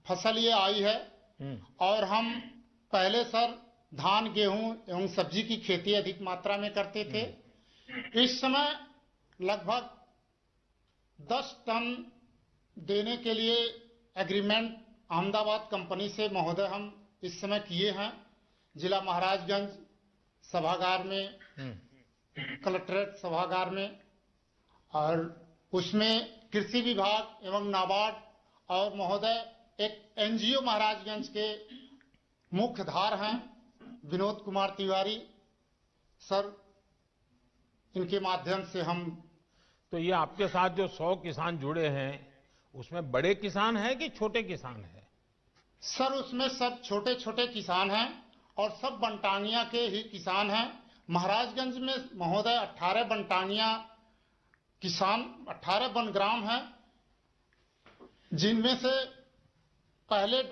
फसल ये आई है। और हम पहले सर धान, गेहूं एवं सब्जी की खेती अधिक मात्रा में करते थे। इस समय लगभग 10 टन देने के लिए एग्रीमेंट अहमदाबाद कंपनी से महोदय हम इस समय किए हैं। जिला महाराजगंज सभागार में, कलेक्ट्रेट सभागार में, और उसमें कृषि विभाग एवं नाबार्ड और महोदय एक एनजीओ महाराजगंज के मुख्यधार हैं विनोद कुमार तिवारी सर, इनके माध्यम से हम। तो ये आपके साथ जो 100 किसान जुड़े हैं, उसमें बड़े किसान हैं कि छोटे किसान हैं? सर, उसमें सब छोटे छोटे किसान हैं और सब बनटानिया के ही किसान हैं। महाराजगंज में महोदय 18 बनटानिया किसान, 18 बनग्राम हैं, जिनमें से पहले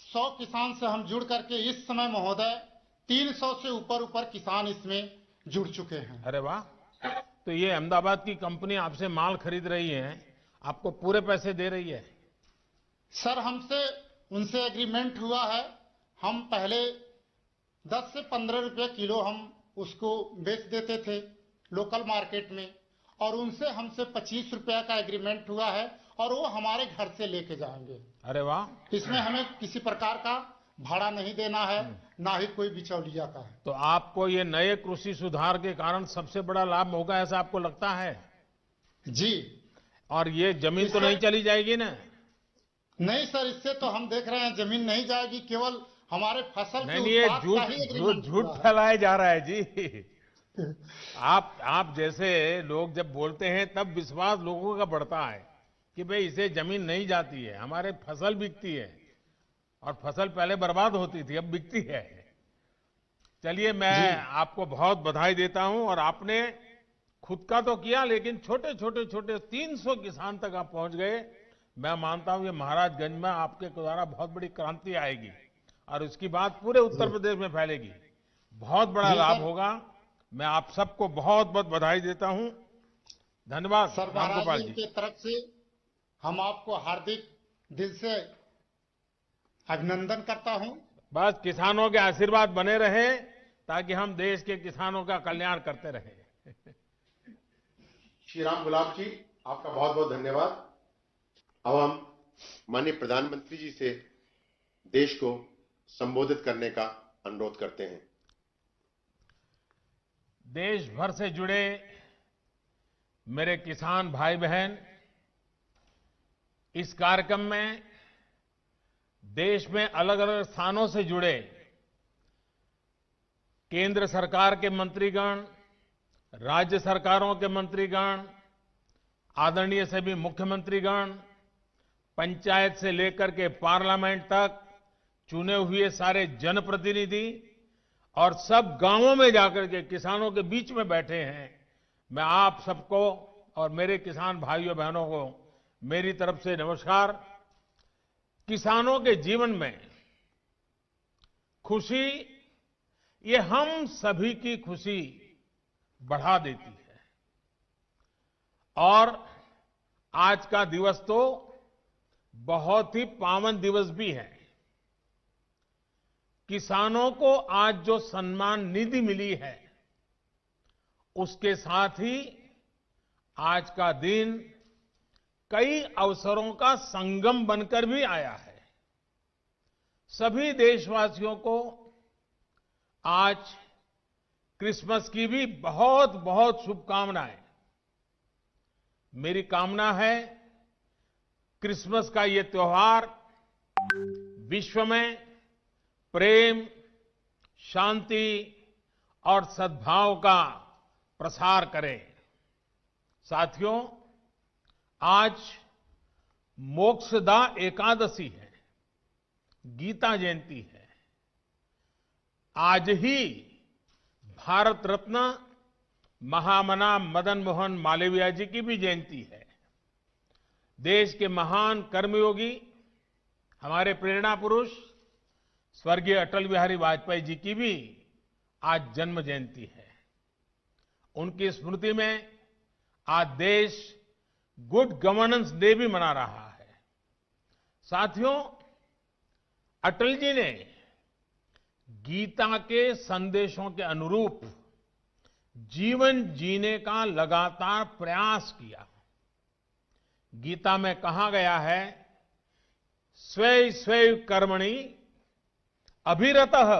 100 किसान से हम जुड़ करके इस समय महोदय 300 से ऊपर किसान इसमें जुड़ चुके हैं। अरे वाह! तो ये अहमदाबाद की कंपनी आपसे माल खरीद रही है, आपको पूरे पैसे दे रही है? सर, हमसे उनसे एग्रीमेंट हुआ है। हम पहले 10 से 15 रुपए किलो हम उसको बेच देते थे लोकल मार्केट में, और उनसे हमसे 25 रुपया का एग्रीमेंट हुआ है, और वो हमारे घर से लेके जाएंगे। अरे वाह! इसमें हमें किसी प्रकार का भाड़ा नहीं देना है, ना ही कोई बिचौलिया का है। तो आपको ये नए कृषि सुधार के कारण सबसे बड़ा लाभ होगा, ऐसा आपको लगता है? जी। और ये जमीन तो नहीं चली जाएगी ना? नहीं सर, इससे तो हम देख रहे हैं जमीन नहीं जाएगी, केवल हमारे फसल के नहीं, ये उत्पाद का ही एग्रीमेंट झूठ हुआ है। फैलाया जा रहा है जी। आप जैसे लोग जब बोलते हैं तब विश्वास लोगों का बढ़ता है कि भाई इसे जमीन नहीं जाती है, हमारे फसल बिकती है, और फसल पहले बर्बाद होती थी, अब बिकती है। चलिए, मैं आपको बहुत बधाई देता हूं। और आपने खुद का तो किया, लेकिन छोटे 300 किसान तक आप पहुंच गए। मैं मानता हूं ये महाराजगंज में आपके द्वारा बहुत बड़ी क्रांति आएगी और उसकी बात पूरे उत्तर प्रदेश में फैलेगी, बहुत बड़ा लाभ होगा। मैं आप सबको बहुत बहुत बधाई देता हूं। धन्यवाद सर, रामगोपाल जी की तरफ से हम आपको हार्दिक दिल से अभिनंदन करता हूं। बस किसानों के आशीर्वाद बने रहे ताकि हम देश के किसानों का कल्याण करते रहें। श्री राम गुलाब जी, आपका बहुत बहुत धन्यवाद। अब हम माननीय प्रधानमंत्री जी से देश को संबोधित करने का अनुरोध करते हैं। देश भर से जुड़े मेरे किसान भाई बहन, इस कार्यक्रम में देश में अलग अलग स्थानों से जुड़े केंद्र सरकार के मंत्रीगण, राज्य सरकारों के मंत्रीगण, आदरणीय सभी मुख्यमंत्रीगण, पंचायत से लेकर के पार्लियामेंट तक चुने हुए सारे जनप्रतिनिधि और सब गांवों में जाकर के किसानों के बीच में बैठे हैं। मैं आप सबको और मेरे किसान भाइयों बहनों को मेरी तरफ से नमस्कार। किसानों के जीवन में खुशी ये हम सभी की खुशी बढ़ा देती है। और आज का दिवस तो बहुत ही पावन दिवस भी है। किसानों को आज जो सम्मान निधि मिली है, उसके साथ ही आज का दिन कई अवसरों का संगम बनकर भी आया है। सभी देशवासियों को आज क्रिसमस की भी बहुत बहुत शुभकामनाएं। मेरी कामना है क्रिसमस का ये त्योहार विश्व में प्रेम, शांति और सद्भाव का प्रसार करे। साथियों, आज मोक्षदा एकादशी है, गीता जयंती है। आज ही भारत रत्न महामना मदन मोहन मालवीय जी की भी जयंती है। देश के महान कर्मयोगी, हमारे प्रेरणा पुरुष स्वर्गीय अटल बिहारी वाजपेयी जी की भी आज जन्म जयंती है। उनकी स्मृति में आज देश गुड गवर्नेंस डे भी मना रहा है। साथियों, अटल जी ने गीता के संदेशों के अनुरूप जीवन जीने का लगातार प्रयास किया। गीता में कहा गया है, स्वे स्वे कर्मणि अभिरतः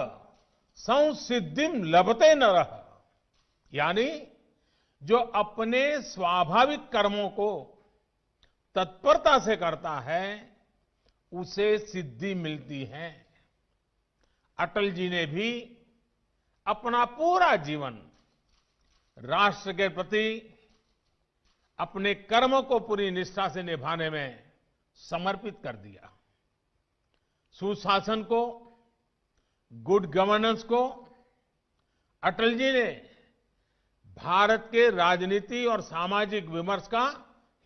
संसिद्धिम लभते नरः, यानी जो अपने स्वाभाविक कर्मों को तत्परता से करता है उसे सिद्धि मिलती है। अटल जी ने भी अपना पूरा जीवन राष्ट्र के प्रति अपने कर्म को पूरी निष्ठा से निभाने में समर्पित कर दिया। सुशासन को, गुड गवर्नेंस को अटल जी ने भारत के राजनीति और सामाजिक विमर्श का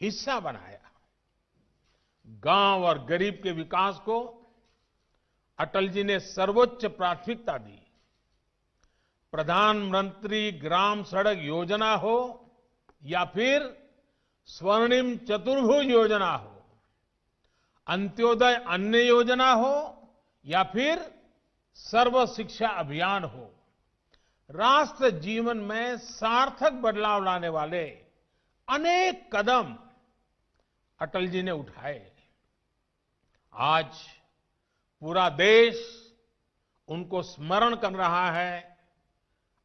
हिस्सा बनाया। गांव और गरीब के विकास को अटल जी ने सर्वोच्च प्राथमिकता दी। प्रधानमंत्री ग्राम सड़क योजना हो या फिर स्वर्णिम चतुर्भुज योजना हो, अंत्योदय अन्न योजना हो या फिर सर्व शिक्षा अभियान हो, राष्ट्र जीवन में सार्थक बदलाव लाने वाले अनेक कदम अटल जी ने उठाए। आज पूरा देश उनको स्मरण कर रहा है,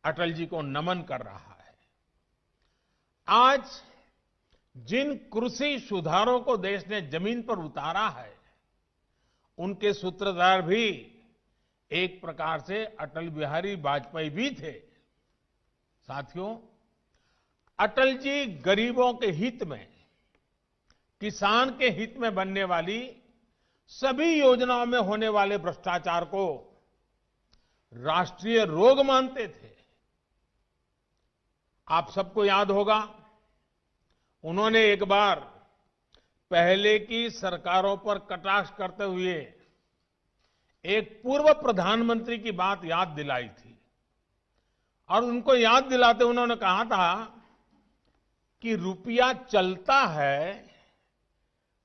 अटल जी को नमन कर रहा है। आज जिन कृषि सुधारों को देश ने जमीन पर उतारा है, उनके सूत्रधार भी एक प्रकार से अटल बिहारी वाजपेयी भी थे। साथियों, अटल जी गरीबों के हित में, किसान के हित में बनने वाली सभी योजनाओं में होने वाले भ्रष्टाचार को राष्ट्रीय रोग मानते थे। आप सबको याद होगा, उन्होंने एक बार पहले की सरकारों पर कटाक्ष करते हुए एक पूर्व प्रधानमंत्री की बात याद दिलाई थी और उनको याद दिलाते उन्होंने कहा था कि रुपया चलता है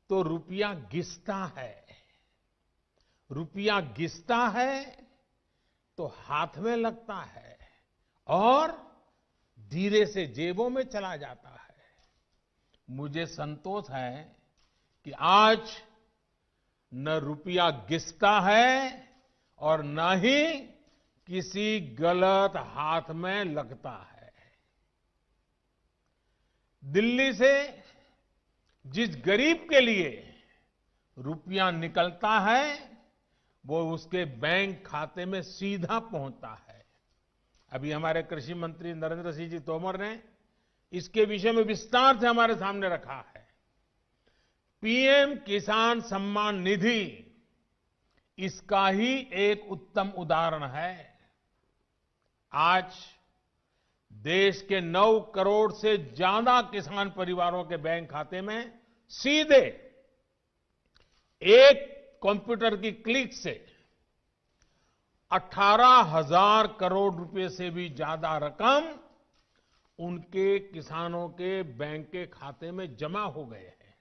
तो रुपया घिसता है, रुपया घिसता है तो हाथ में लगता है और धीरे से जेबों में चला जाता है। मुझे संतोष है कि आज न रुपया घिसता है और न ही किसी गलत हाथ में लगता है। दिल्ली से जिस गरीब के लिए रुपया निकलता है वो उसके बैंक खाते में सीधा पहुंचता है। अभी हमारे कृषि मंत्री नरेंद्र सिंह जी तोमर ने इसके विषय में विस्तार से हमारे सामने रखा है। पीएम किसान सम्मान निधि इसका ही एक उत्तम उदाहरण है। आज देश के 9 करोड़ से ज्यादा किसान परिवारों के बैंक खाते में सीधे एक कंप्यूटर की क्लिक से 18,000 करोड़ रुपए से भी ज्यादा रकम उनके किसानों के बैंक के खाते में जमा हो गए हैं।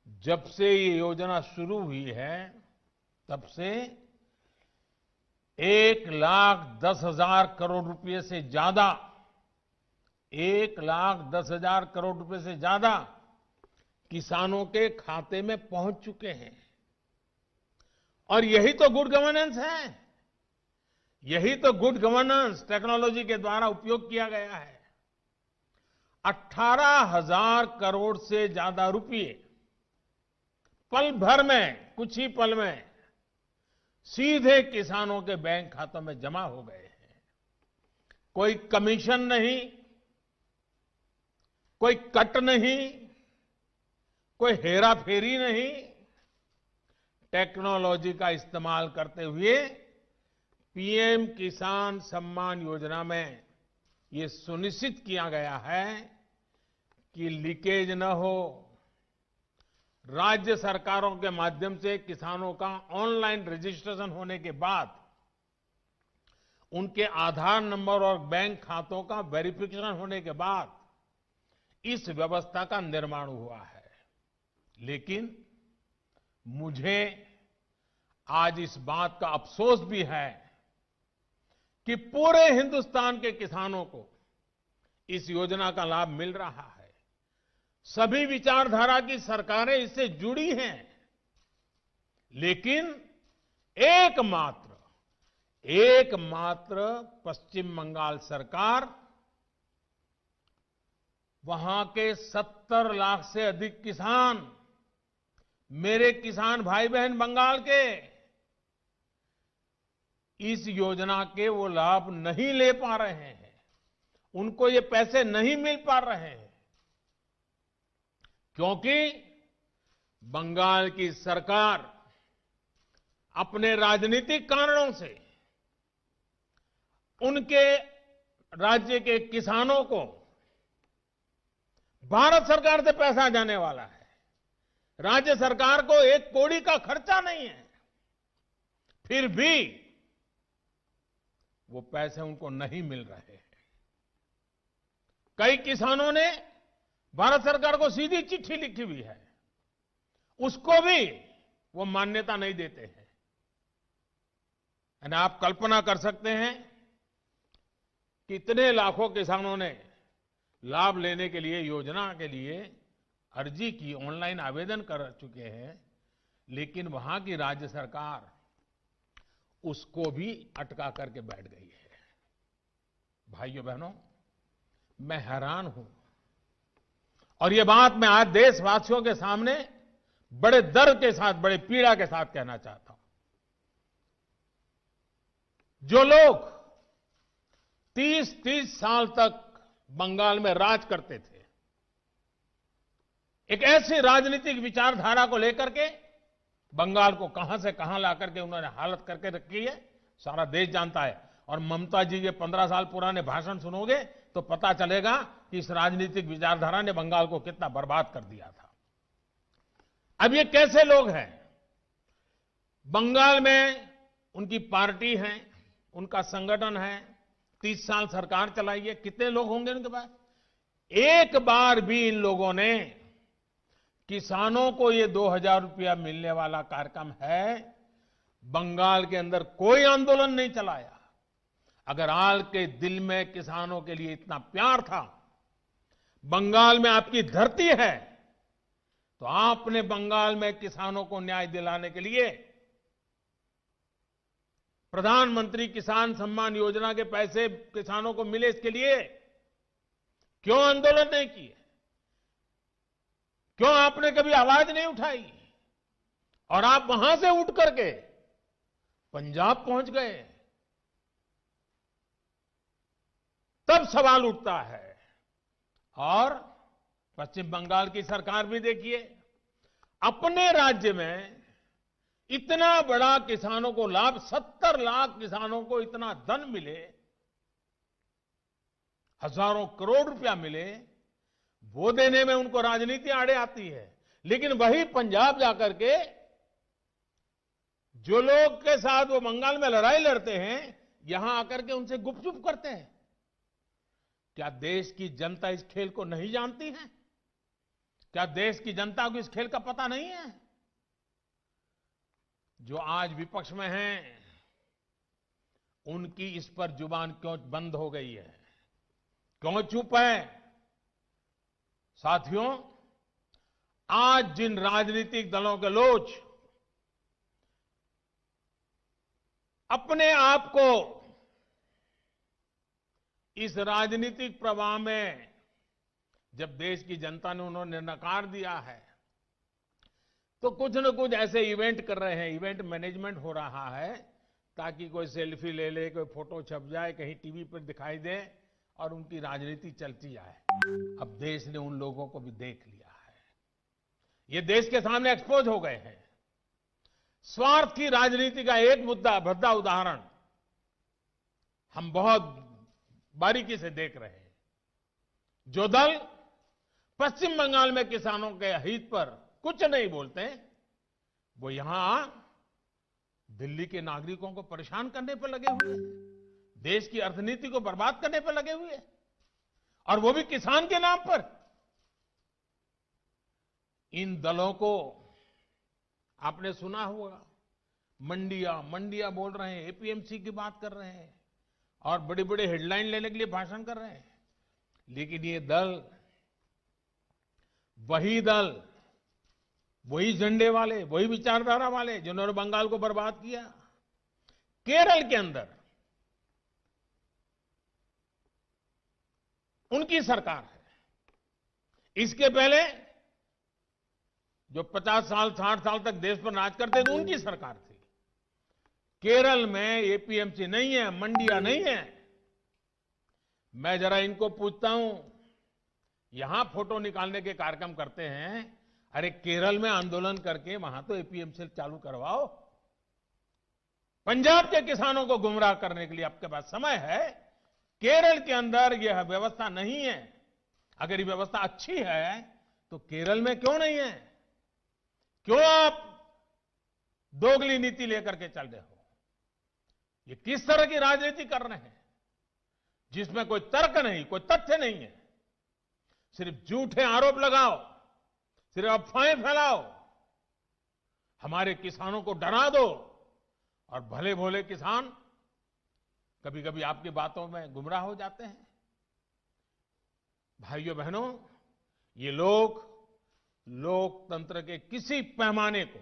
जब से ये योजना शुरू हुई है तब से 1,10,000 करोड़ रुपए से ज्यादा 1,10,000 करोड़ रुपए से ज्यादा किसानों के खाते में पहुंच चुके हैं। और यही तो गुड गवर्नेंस है, यही तो गुड गवर्नेंस टेक्नोलॉजी के द्वारा उपयोग किया गया है। 18,000 करोड़ से ज्यादा रुपए पल भर में, कुछ ही पल में सीधे किसानों के बैंक खातों में जमा हो गए हैं। कोई कमीशन नहीं, कोई कट नहीं, कोई हेराफेरी नहीं। टेक्नोलॉजी का इस्तेमाल करते हुए पीएम किसान सम्मान योजना में ये सुनिश्चित किया गया है कि लीकेज न हो। राज्य सरकारों के माध्यम से किसानों का ऑनलाइन रजिस्ट्रेशन होने के बाद उनके आधार नंबर और बैंक खातों का वेरिफिकेशन होने के बाद इस व्यवस्था का निर्माण हुआ है। लेकिन मुझे आज इस बात का अफसोस भी है कि पूरे हिंदुस्तान के किसानों को इस योजना का लाभ मिल रहा है। सभी विचारधारा की सरकारें इससे जुड़ी हैं, लेकिन एकमात्र पश्चिम बंगाल सरकार, वहां के 70 लाख से अधिक किसान, मेरे किसान भाई बहन बंगाल के, इस योजना के वो लाभ नहीं ले पा रहे हैं, उनको ये पैसे नहीं मिल पा रहे हैं, क्योंकि बंगाल की सरकार अपने राजनीतिक कारणों से उनके राज्य के किसानों को भारत सरकार से पैसा जाने वाला है, राज्य सरकार को एक कौड़ी का खर्चा नहीं है, फिर भी वो पैसे उनको नहीं मिल रहे हैं। कई किसानों ने भारत सरकार को सीधी चिट्ठी लिखी हुई है, उसको भी वो मान्यता नहीं देते हैं। यानी आप कल्पना कर सकते हैं कितने लाखों किसानों ने लाभ लेने के लिए, योजना के लिए अर्जी की, ऑनलाइन आवेदन कर चुके हैं, लेकिन वहां की राज्य सरकार उसको भी अटका करके बैठ गई है। भाइयों बहनों, मैं हैरान हूं और ये बात मैं आज देशवासियों के सामने बड़े दर्द के साथ, बड़े पीड़ा के साथ कहना चाहता हूं। जो लोग 30-30 साल तक बंगाल में राज करते थे, एक ऐसी राजनीतिक विचारधारा को लेकर के बंगाल को कहां से कहां ला करके उन्होंने हालत करके रखी है, सारा देश जानता है। और ममता जी के 15 साल पुराने भाषण सुनोगे तो पता चलेगा कि इस राजनीतिक विचारधारा ने बंगाल को कितना बर्बाद कर दिया था। अब ये कैसे लोग हैं? बंगाल में उनकी पार्टी है, उनका संगठन है, 30 साल सरकार चलाई है, कितने लोग होंगे उनके पास? एक बार भी इन लोगों ने किसानों को ये 2,000 रुपया मिलने वाला कार्यक्रम है, बंगाल के अंदर कोई आंदोलन नहीं चलाया। अगर आल के दिल में किसानों के लिए इतना प्यार था, बंगाल में आपकी धरती है, तो आपने बंगाल में किसानों को न्याय दिलाने के लिए प्रधानमंत्री किसान सम्मान योजना के पैसे किसानों को मिले, इसके लिए क्यों आंदोलन नहीं किए? क्यों आपने कभी आवाज नहीं उठाई? और आप वहां से उठ करके पंजाब पहुंच गए, तब सवाल उठता है। और पश्चिम बंगाल की सरकार भी देखिए, अपने राज्य में इतना बड़ा किसानों को लाभ, 70 लाख किसानों को इतना धन मिले, हजारों करोड़ रुपया मिले, वो देने में उनको राजनीति आड़े आती है। लेकिन वही पंजाब जाकर के जो लोग के साथ वो बंगाल में लड़ाई लड़ते हैं, यहां आकर के उनसे गुपचुप करते हैं। क्या देश की जनता इस खेल को नहीं जानती है? क्या देश की जनता को इस खेल का पता नहीं है? जो आज विपक्ष में हैं, उनकी इस पर जुबान क्यों बंद हो गई है? क्यों चुप है? साथियों, आज जिन राजनीतिक दलों के लोग अपने आप को इस राजनीतिक प्रवाह में, जब देश की जनता ने उन्होंने नकार दिया है, तो कुछ न कुछ ऐसे इवेंट कर रहे हैं, इवेंट मैनेजमेंट हो रहा है, ताकि कोई सेल्फी ले ले, कोई फोटो छप जाए, कहीं टीवी पर दिखाई दे और उनकी राजनीति चलती जाए। अब देश ने उन लोगों को भी देख लिया है, ये देश के सामने एक्सपोज हो गए हैं। स्वार्थ की राजनीति का एक भद्दा उदाहरण हम बहुत बारीकी से देख रहे हैं। जो दल पश्चिम बंगाल में किसानों के हित पर कुछ नहीं बोलते, वो यहां दिल्ली के नागरिकों को परेशान करने पर लगे हुए हैं, देश की अर्थनीति को बर्बाद करने पर लगे हुए हैं, और वो भी किसान के नाम पर। इन दलों को आपने सुना होगा, मंडिया बोल रहे हैं, एपीएमसी की बात कर रहे हैं और बड़ी बड़ी हेडलाइन लेने के लिए भाषण कर रहे हैं। लेकिन ये दल, वही झंडे वाले, वही विचारधारा वाले जिन्होंने बंगाल को बर्बाद किया। केरल के अंदर उनकी सरकार है। इसके पहले जो 50 साल 60 साल तक देश पर राज करते थे, उनकी सरकार थी। केरल में एपीएमसी नहीं है, मंडिया नहीं है। मैं जरा इनको पूछता हूं, यहां फोटो निकालने के कार्यक्रम करते हैं, अरे केरल में आंदोलन करके वहां तो एपीएमसी चालू करवाओ। पंजाब के किसानों को गुमराह करने के लिए आपके पास समय है। केरल के अंदर यह व्यवस्था नहीं है। अगर ये व्यवस्था अच्छी है तो केरल में क्यों नहीं है? क्यों आप दोगली नीति लेकर के चल रहे हो? ये किस तरह की राजनीति कर रहे हैं जिसमें कोई तर्क नहीं, कोई तथ्य नहीं है? सिर्फ झूठे आरोप लगाओ, सिर्फ अफवाहें फैलाओ, हमारे किसानों को डरा दो, और भले भोले किसान कभी कभी आपकी बातों में गुमराह हो जाते हैं। भाइयों बहनों, ये लोग लोकतंत्र के किसी पैमाने को,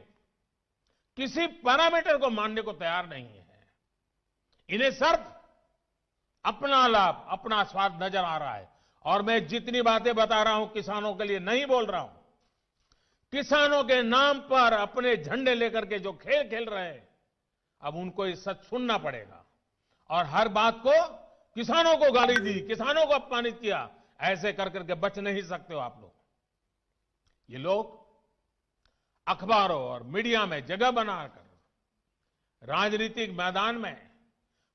किसी पैरामीटर को मानने को तैयार नहीं है। इन्हें सिर्फ अपना लाभ, अपना स्वार्थ नजर आ रहा है। और मैं जितनी बातें बता रहा हूं किसानों के लिए नहीं बोल रहा हूं। किसानों के नाम पर अपने झंडे लेकर के जो खेल खेल रहे हैं, अब उनको ये सच सुनना पड़ेगा। और हर बात को किसानों को गाली दी, किसानों को अपमानित किया, ऐसे कर करके बच नहीं सकते हो आप लोग। ये लोग अखबारों और मीडिया में जगह बनाकर राजनीतिक मैदान में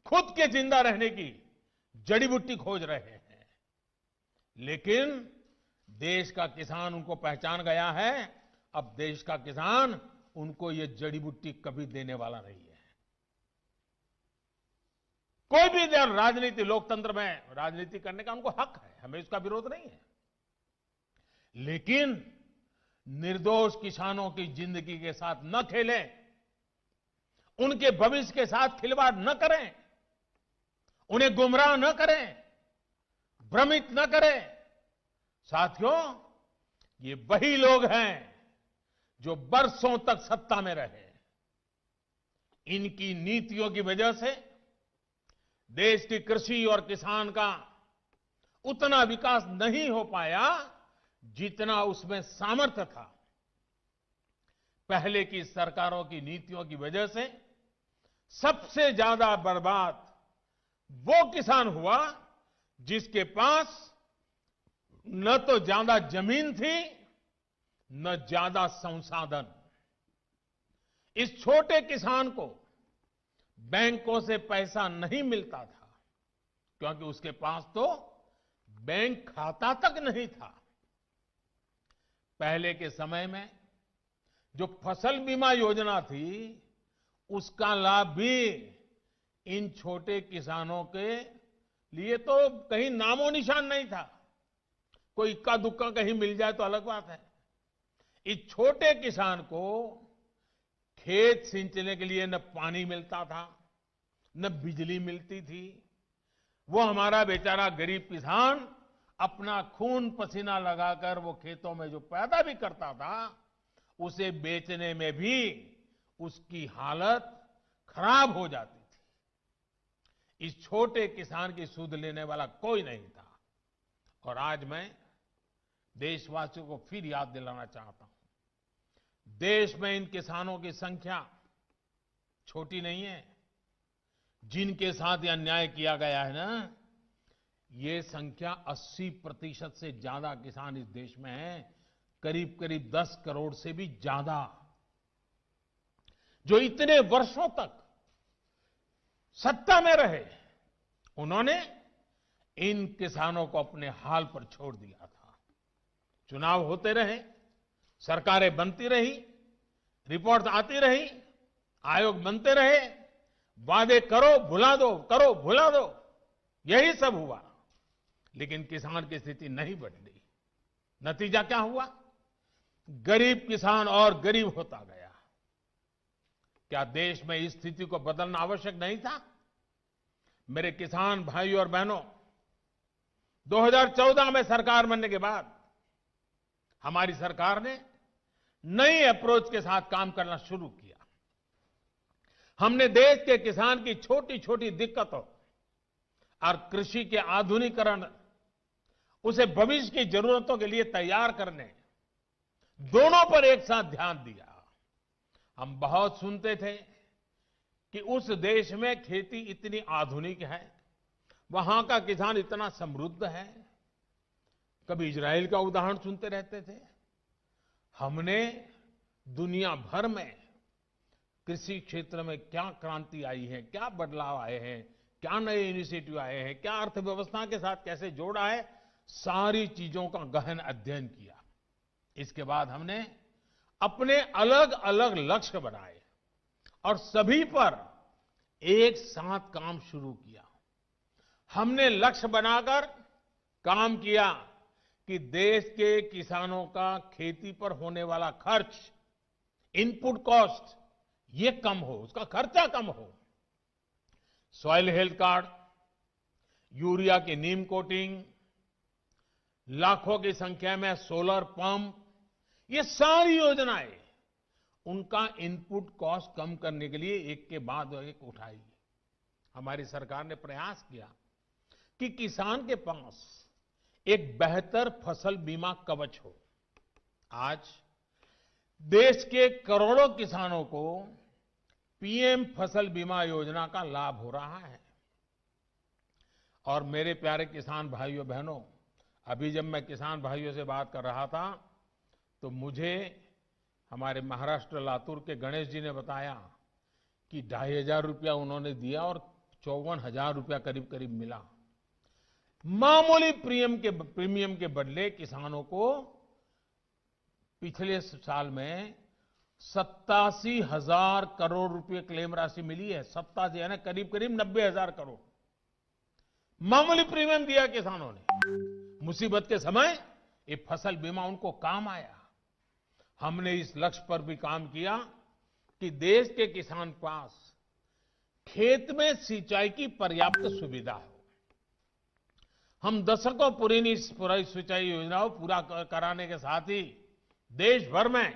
खुद के जिंदा रहने की जड़ी बूटी खोज रहे हैं। लेकिन देश का किसान उनको पहचान गया है। अब देश का किसान उनको ये जड़ी बूटी कभी देने वाला नहीं है। कोई भी राजनीति, लोकतंत्र में राजनीति करने का उनको हक है, हमें इसका विरोध नहीं है। लेकिन निर्दोष किसानों की जिंदगी के साथ न खेलें, उनके भविष्य के साथ खिलवाड़ न करें, उन्हें गुमराह न करें, भ्रमित न करें। साथियों, ये वही लोग हैं जो बरसों तक सत्ता में रहे। इनकी नीतियों की वजह से देश की कृषि और किसान का उतना विकास नहीं हो पाया जितना उसमें सामर्थ्य था। पहले की सरकारों की नीतियों की वजह से सबसे ज्यादा बर्बाद वो किसान हुआ जिसके पास न तो ज्यादा जमीन थी, न ज्यादा संसाधन। इस छोटे किसान को बैंकों से पैसा नहीं मिलता था, क्योंकि उसके पास तो बैंक खाता तक नहीं था। पहले के समय में जो फसल बीमा योजना थी, उसका लाभ भी इन छोटे किसानों के लिए तो कहीं नामो निशान नहीं था। कोई इक्का दुक्का कहीं मिल जाए तो अलग बात है। इस छोटे किसान को खेत सिंचने के लिए न पानी मिलता था, न बिजली मिलती थी। वो हमारा बेचारा गरीब किसान अपना खून पसीना लगाकर वो खेतों में जो पैदा भी करता था, उसे बेचने में भी उसकी हालत खराब हो जाती थी। इस छोटे किसान की सुध लेने वाला कोई नहीं था। और आज मैं देशवासियों को फिर याद दिलाना चाहता हूं, देश में इन किसानों की संख्या छोटी नहीं है। जिनके साथ यह अन्याय किया गया है ना, ये संख्या 80% से ज्यादा किसान इस देश में हैं, करीब करीब 10 करोड़ से भी ज्यादा, जो इतने वर्षों तक सत्ता में रहे। उन्होंने इन किसानों को अपने हाल पर छोड़ दिया था। चुनाव होते रहे, सरकारें बनती रही, रिपोर्ट आती रही, आयोग बनते रहे, वादे करो भुला दो, करो भुला दो, यही सब हुआ। लेकिन किसान की स्थिति नहीं बदली। नतीजा क्या हुआ? गरीब किसान और गरीब होता गया। क्या देश में इस स्थिति को बदलना आवश्यक नहीं था? मेरे किसान भाइयों और बहनों, 2014 में सरकार बनने के बाद हमारी सरकार ने नई अप्रोच के साथ काम करना शुरू किया। हमने देश के किसान की छोटी छोटी दिक्कतों और कृषि के आधुनिकीकरण, उसे भविष्य की जरूरतों के लिए तैयार करने, दोनों पर एक साथ ध्यान दिया। हम बहुत सुनते थे कि उस देश में खेती इतनी आधुनिक है, वहां का किसान इतना समृद्ध है। कभी इजराइल का उदाहरण सुनते रहते थे। हमने दुनिया भर में कृषि क्षेत्र में क्या क्रांति आई है, क्या बदलाव आए हैं, क्या नए इनिशिएटिव आए हैं, क्या अर्थव्यवस्था के साथ कैसे जोड़ा है, सारी चीजों का गहन अध्ययन किया। इसके बाद हमने अपने अलग अलग लक्ष्य बनाए और सभी पर एक साथ काम शुरू किया। हमने लक्ष्य बनाकर काम किया कि देश के किसानों का खेती पर होने वाला खर्च, इनपुट कॉस्ट, ये कम हो, उसका खर्चा कम हो। सॉइल हेल्थ कार्ड, यूरिया की नीम कोटिंग, लाखों की संख्या में सोलर पंप, ये सारी योजनाएं उनका इनपुट कॉस्ट कम करने के लिए एक के बाद एक उठाई। हमारी सरकार ने प्रयास किया कि किसान के पास एक बेहतर फसल बीमा कवच हो। आज देश के करोड़ों किसानों को पीएम फसल बीमा योजना का लाभ हो रहा है। और मेरे प्यारे किसान भाइयों बहनों, अभी जब मैं किसान भाइयों से बात कर रहा था तो मुझे हमारे महाराष्ट्र लातूर के गणेश जी ने बताया कि 2,500 रुपया उन्होंने दिया और 54,000 रुपया करीब करीब मिला। मामूली प्रीमियम के बदले किसानों को पिछले साल में 87,000 करोड़ रुपए क्लेम राशि मिली है। 87 यानी करीब करीब 90,000 करोड़ मामूली प्रीमियम दिया किसानों ने। मुसीबत के समय ये फसल बीमा उनको काम आया। हमने इस लक्ष्य पर भी काम किया कि देश के किसान पास खेत में सिंचाई की पर्याप्त सुविधा हो। हम दशकों पुरानी सिंचाई योजनाओं पूरा कराने के साथ ही देश भर में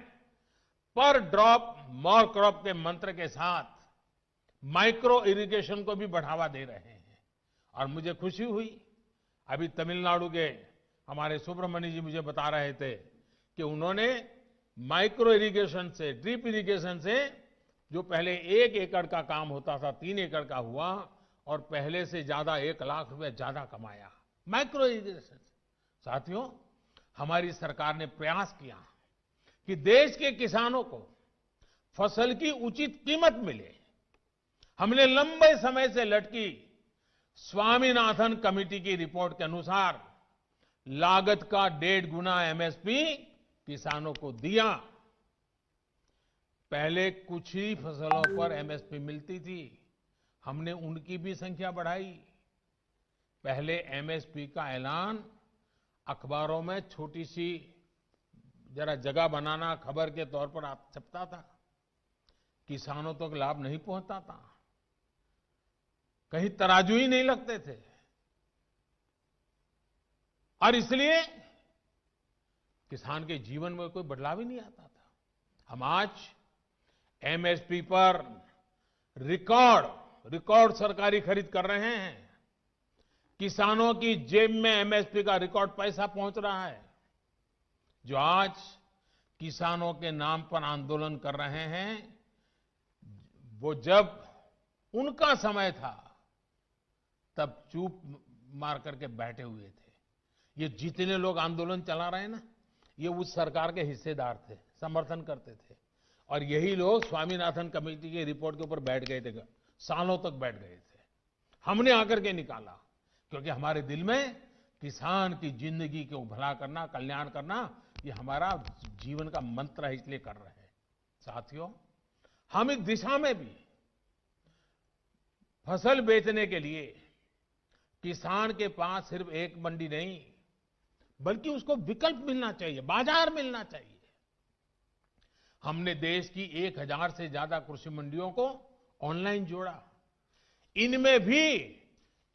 पर ड्रॉप मोर क्रॉप के मंत्र के साथ माइक्रो इरिगेशन को भी बढ़ावा दे रहे हैं। और मुझे खुशी हुई, अभी तमिलनाडु के हमारे सुब्रमण्य जी मुझे बता रहे थे कि उन्होंने माइक्रो इरिगेशन से, ड्रिप इरिगेशन से, जो पहले 1 एकड़ का काम होता था 3 एकड़ का हुआ और पहले से ज्यादा 1 लाख रुपए ज्यादा कमाया माइक्रो इरिगेशन। साथियों, हमारी सरकार ने प्रयास किया कि देश के किसानों को फसल की उचित कीमत मिले। हमने लंबे समय से लटकी स्वामीनाथन कमेटी की रिपोर्ट के अनुसार लागत का 1.5 गुना एमएसपी किसानों को दिया। पहले कुछ ही फसलों पर एमएसपी मिलती थी, हमने उनकी भी संख्या बढ़ाई। पहले एमएसपी का ऐलान अखबारों में छोटी सी जरा जगह बनाना खबर के तौर पर छपता था, किसानों तक लाभ नहीं पहुंचता था, कहीं तराजू ही नहीं लगते थे। और इसलिए किसान के जीवन में कोई बदलाव ही नहीं आता था। हम आज एमएसपी पर रिकॉर्ड सरकारी खरीद कर रहे हैं। किसानों की जेब में एमएसपी का रिकॉर्ड पैसा पहुंच रहा है। जो आज किसानों के नाम पर आंदोलन कर रहे हैं, वो जब उनका समय था तब चुप मार करके बैठे हुए थे। ये जितने लोग आंदोलन चला रहे हैं ना, ये उस सरकार के हिस्सेदार थे, समर्थन करते थे। और यही लोग स्वामीनाथन कमेटी की रिपोर्ट के ऊपर बैठ गए थे, सालों तक बैठ गए थे। हमने आकर के निकाला, क्योंकि हमारे दिल में किसान की जिंदगी को भला करना, कल्याण करना, ये हमारा जीवन का मंत्र है, इसलिए कर रहे हैं। साथियों, हम इस दिशा में भी फसल बेचने के लिए किसान के पास सिर्फ एक मंडी नहीं, बल्कि उसको विकल्प मिलना चाहिए, बाजार मिलना चाहिए। हमने देश की 1000 से ज्यादा कृषि मंडियों को ऑनलाइन जोड़ा। इनमें भी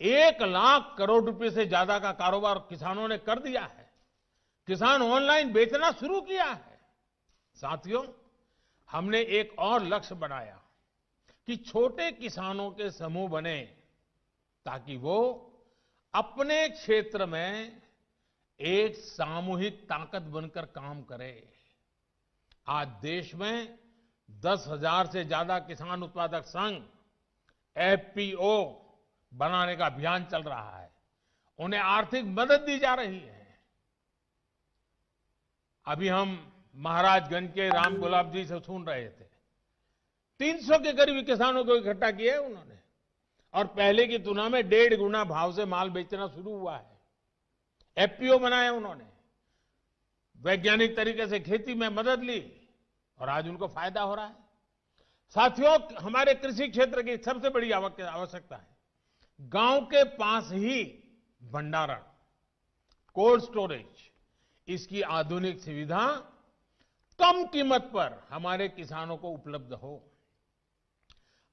1 लाख करोड़ रुपए से ज्यादा का कारोबार किसानों ने कर दिया है। किसान ऑनलाइन बेचना शुरू किया है। साथियों, हमने एक और लक्ष्य बनाया कि छोटे किसानों के समूह बने, ताकि वो अपने क्षेत्र में एक सामूहिक ताकत बनकर काम करे। आज देश में 10,000 से ज्यादा किसान उत्पादक संघ एफपीओ बनाने का अभियान चल रहा है। उन्हें आर्थिक मदद दी जा रही है। अभी हम महाराजगंज के राम गुलाब जी से सुन रहे थे, 300 के करीब किसानों को इकट्ठा किया है उन्होंने, और पहले की तुलना में 1.5 गुना भाव से माल बेचना शुरू हुआ है। एफपीओ बनाया उन्होंने, वैज्ञानिक तरीके से खेती में मदद ली, और आज उनको फायदा हो रहा है। साथियों, हमारे कृषि क्षेत्र की सबसे बड़ी आवश्यकता है गांव के पास ही भंडारण, कोल्ड स्टोरेज। इसकी आधुनिक सुविधा कम कीमत पर हमारे किसानों को उपलब्ध हो।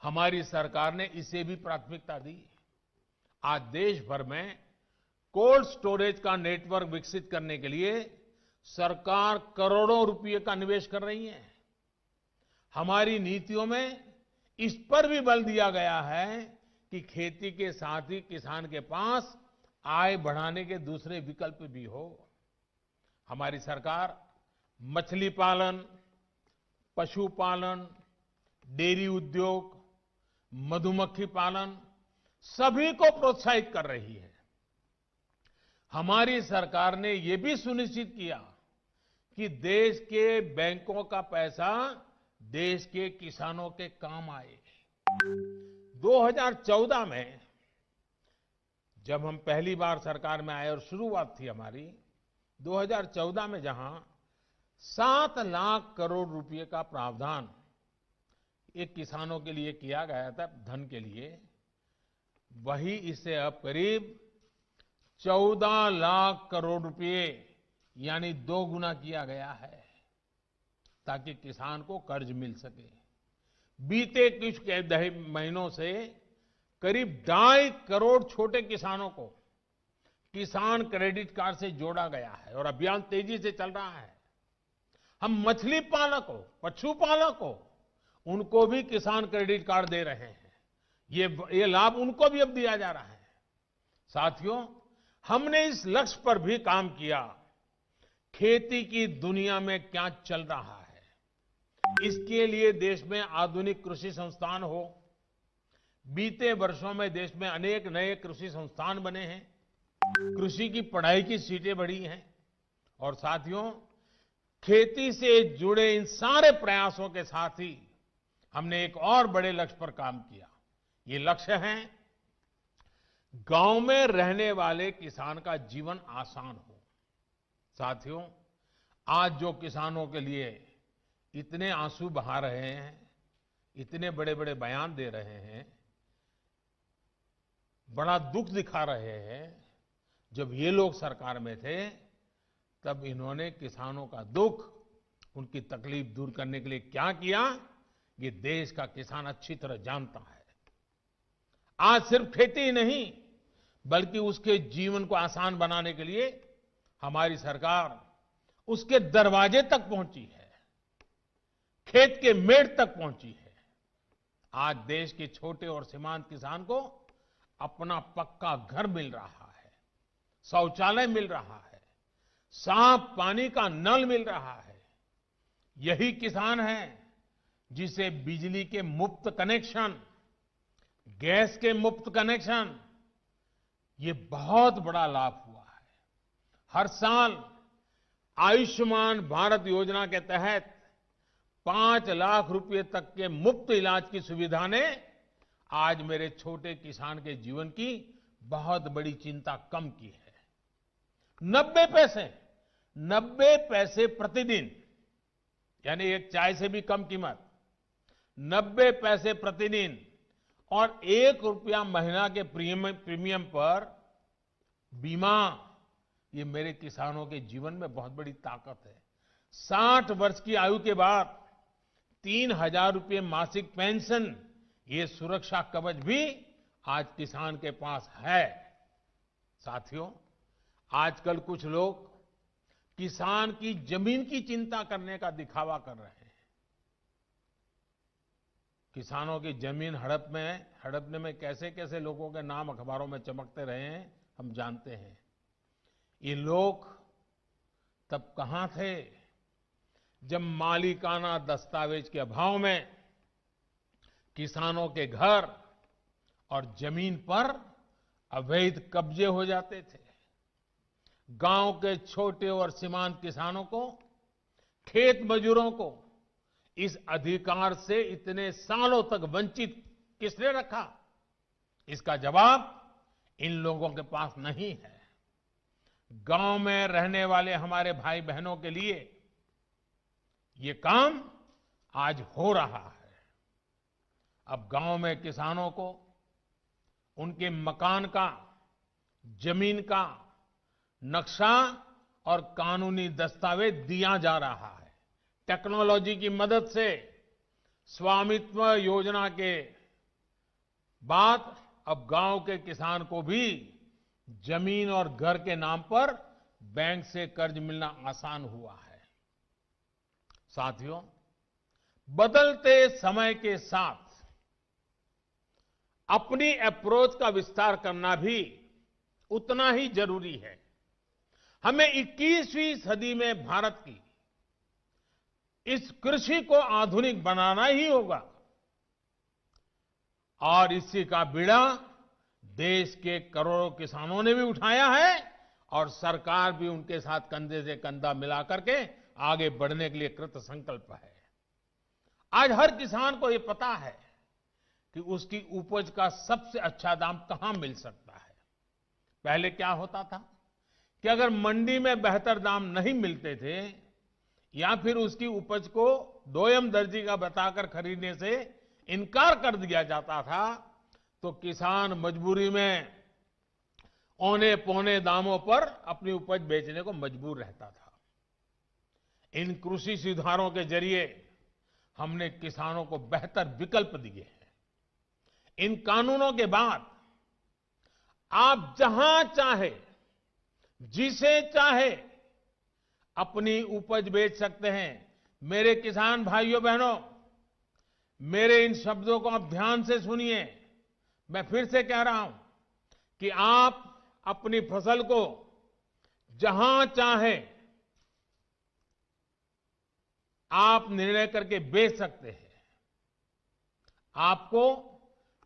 हमारी सरकार ने इसे भी प्राथमिकता दी। आज देश भर में कोल्ड स्टोरेज का नेटवर्क विकसित करने के लिए सरकार करोड़ों रुपए का निवेश कर रही है। हमारी नीतियों में इस पर भी बल दिया गया है कि खेती के साथ ही किसान के पास आय बढ़ाने के दूसरे विकल्प भी हो। हमारी सरकार मछली पालन, पशुपालन, डेयरी उद्योग, मधुमक्खी पालन सभी को प्रोत्साहित कर रही है। हमारी सरकार ने यह भी सुनिश्चित किया कि देश के बैंकों का पैसा देश के किसानों के काम आए। 2014 में जब हम पहली बार सरकार में आए और शुरुआत थी हमारी, 2014 में जहां 7 लाख करोड़ रुपए का प्रावधान एक किसानों के लिए किया गया था धन के लिए, वही इसे अब करीब 14 लाख करोड़ रुपए यानी 2 गुना किया गया है, ताकि किसान को कर्ज मिल सके। बीते कुछ महीनों से करीब 2.5 करोड़ छोटे किसानों को किसान क्रेडिट कार्ड से जोड़ा गया है और अभियान तेजी से चल रहा है। हम मछली पालकों, पशुपालकों, उनको भी किसान क्रेडिट कार्ड दे रहे हैं। ये लाभ उनको भी अब दिया जा रहा है। साथियों, हमने इस लक्ष्य पर भी काम किया, खेती की दुनिया में क्या चल रहा है, इसके लिए देश में आधुनिक कृषि संस्थान हो। बीते वर्षों में देश में अनेक नए कृषि संस्थान बने हैं, कृषि की पढ़ाई की सीटें बढ़ी हैं, और साथियों, खेती से जुड़े इन सारे प्रयासों के साथ ही हमने एक और बड़े लक्ष्य पर काम किया। ये लक्ष्य है गांव में रहने वाले किसान का जीवन आसान हो। साथियों, आज जो किसानों के लिए इतने आंसू बहा रहे हैं, इतने बड़े बड़े बयान दे रहे हैं, बड़ा दुख दिखा रहे हैं। जब ये लोग सरकार में थे तब इन्होंने किसानों का दुख, उनकी तकलीफ दूर करने के लिए क्या किया, ये देश का किसान अच्छी तरह जानता है। आज सिर्फ खेती ही नहीं बल्कि उसके जीवन को आसान बनाने के लिए हमारी सरकार उसके दरवाजे तक पहुंची है, खेत के मेड़ तक पहुंची है। आज देश के छोटे और सीमांत किसान को अपना पक्का घर मिल रहा है, शौचालय मिल रहा है, साफ पानी का नल मिल रहा है। यही किसान है जिसे बिजली के मुफ्त कनेक्शन, गैस के मुफ्त कनेक्शन, ये बहुत बड़ा लाभ हुआ है। हर साल आयुष्मान भारत योजना के तहत 5 लाख रुपए तक के मुफ्त इलाज की सुविधा ने आज मेरे छोटे किसान के जीवन की बहुत बड़ी चिंता कम की है। 90 पैसे प्रतिदिन, यानी एक चाय से भी कम कीमत, 90 पैसे प्रतिदिन और 1 रुपया महीना के प्रीमियम पर बीमा, ये मेरे किसानों के जीवन में बहुत बड़ी ताकत है। 60 वर्ष की आयु के बाद 3,000 रुपये मासिक पेंशन, ये सुरक्षा कवच भी आज किसान के पास है। साथियों, आजकल कुछ लोग किसान की जमीन की चिंता करने का दिखावा कर रहे हैं। किसानों की जमीन हड़पने में कैसे कैसे लोगों के नाम अखबारों में चमकते रहे हैं, हम जानते हैं। ये लोग तब कहां थे जब मालिकाना दस्तावेज के अभाव में किसानों के घर और जमीन पर अवैध कब्जे हो जाते थे। गांव के छोटे और सीमांत किसानों को, खेत मजदूरों को इस अधिकार से इतने सालों तक वंचित किसने रखा? इसका जवाब इन लोगों के पास नहीं है। गांव में रहने वाले हमारे भाई बहनों के लिए ये काम आज हो रहा है। अब गांव में किसानों को उनके मकान का, जमीन का नक्शा और कानूनी दस्तावेज दिया जा रहा है। टेक्नोलॉजी की मदद से स्वामित्व योजना के बाद अब गांव के किसान को भी जमीन और घर के नाम पर बैंक से कर्ज मिलना आसान हुआ है। साथियों, बदलते समय के साथ अपनी अप्रोच का विस्तार करना भी उतना ही जरूरी है। हमें 21वीं सदी में भारत की इस कृषि को आधुनिक बनाना ही होगा और इसी का बीड़ा देश के करोड़ों किसानों ने भी उठाया है और सरकार भी उनके साथ कंधे से कंधा मिला करके आगे बढ़ने के लिए कृत संकल्प है। आज हर किसान को यह पता है कि उसकी उपज का सबसे अच्छा दाम कहां मिल सकता है। पहले क्या होता था कि अगर मंडी में बेहतर दाम नहीं मिलते थे या फिर उसकी उपज को दोयम दर्जी का बताकर खरीदने से इनकार कर दिया जाता था तो किसान मजबूरी में औने पौने दामों पर अपनी उपज बेचने को मजबूर रहता था। इन कृषि सुधारों के जरिए हमने किसानों को बेहतर विकल्प दिए हैं। इन कानूनों के बाद आप जहां चाहे, जिसे चाहे अपनी उपज बेच सकते हैं। मेरे किसान भाइयों बहनों, मेरे इन शब्दों को आप ध्यान से सुनिए। मैं फिर से कह रहा हूं कि आप अपनी फसल को जहां चाहे आप निर्णय करके बेच सकते हैं। आपको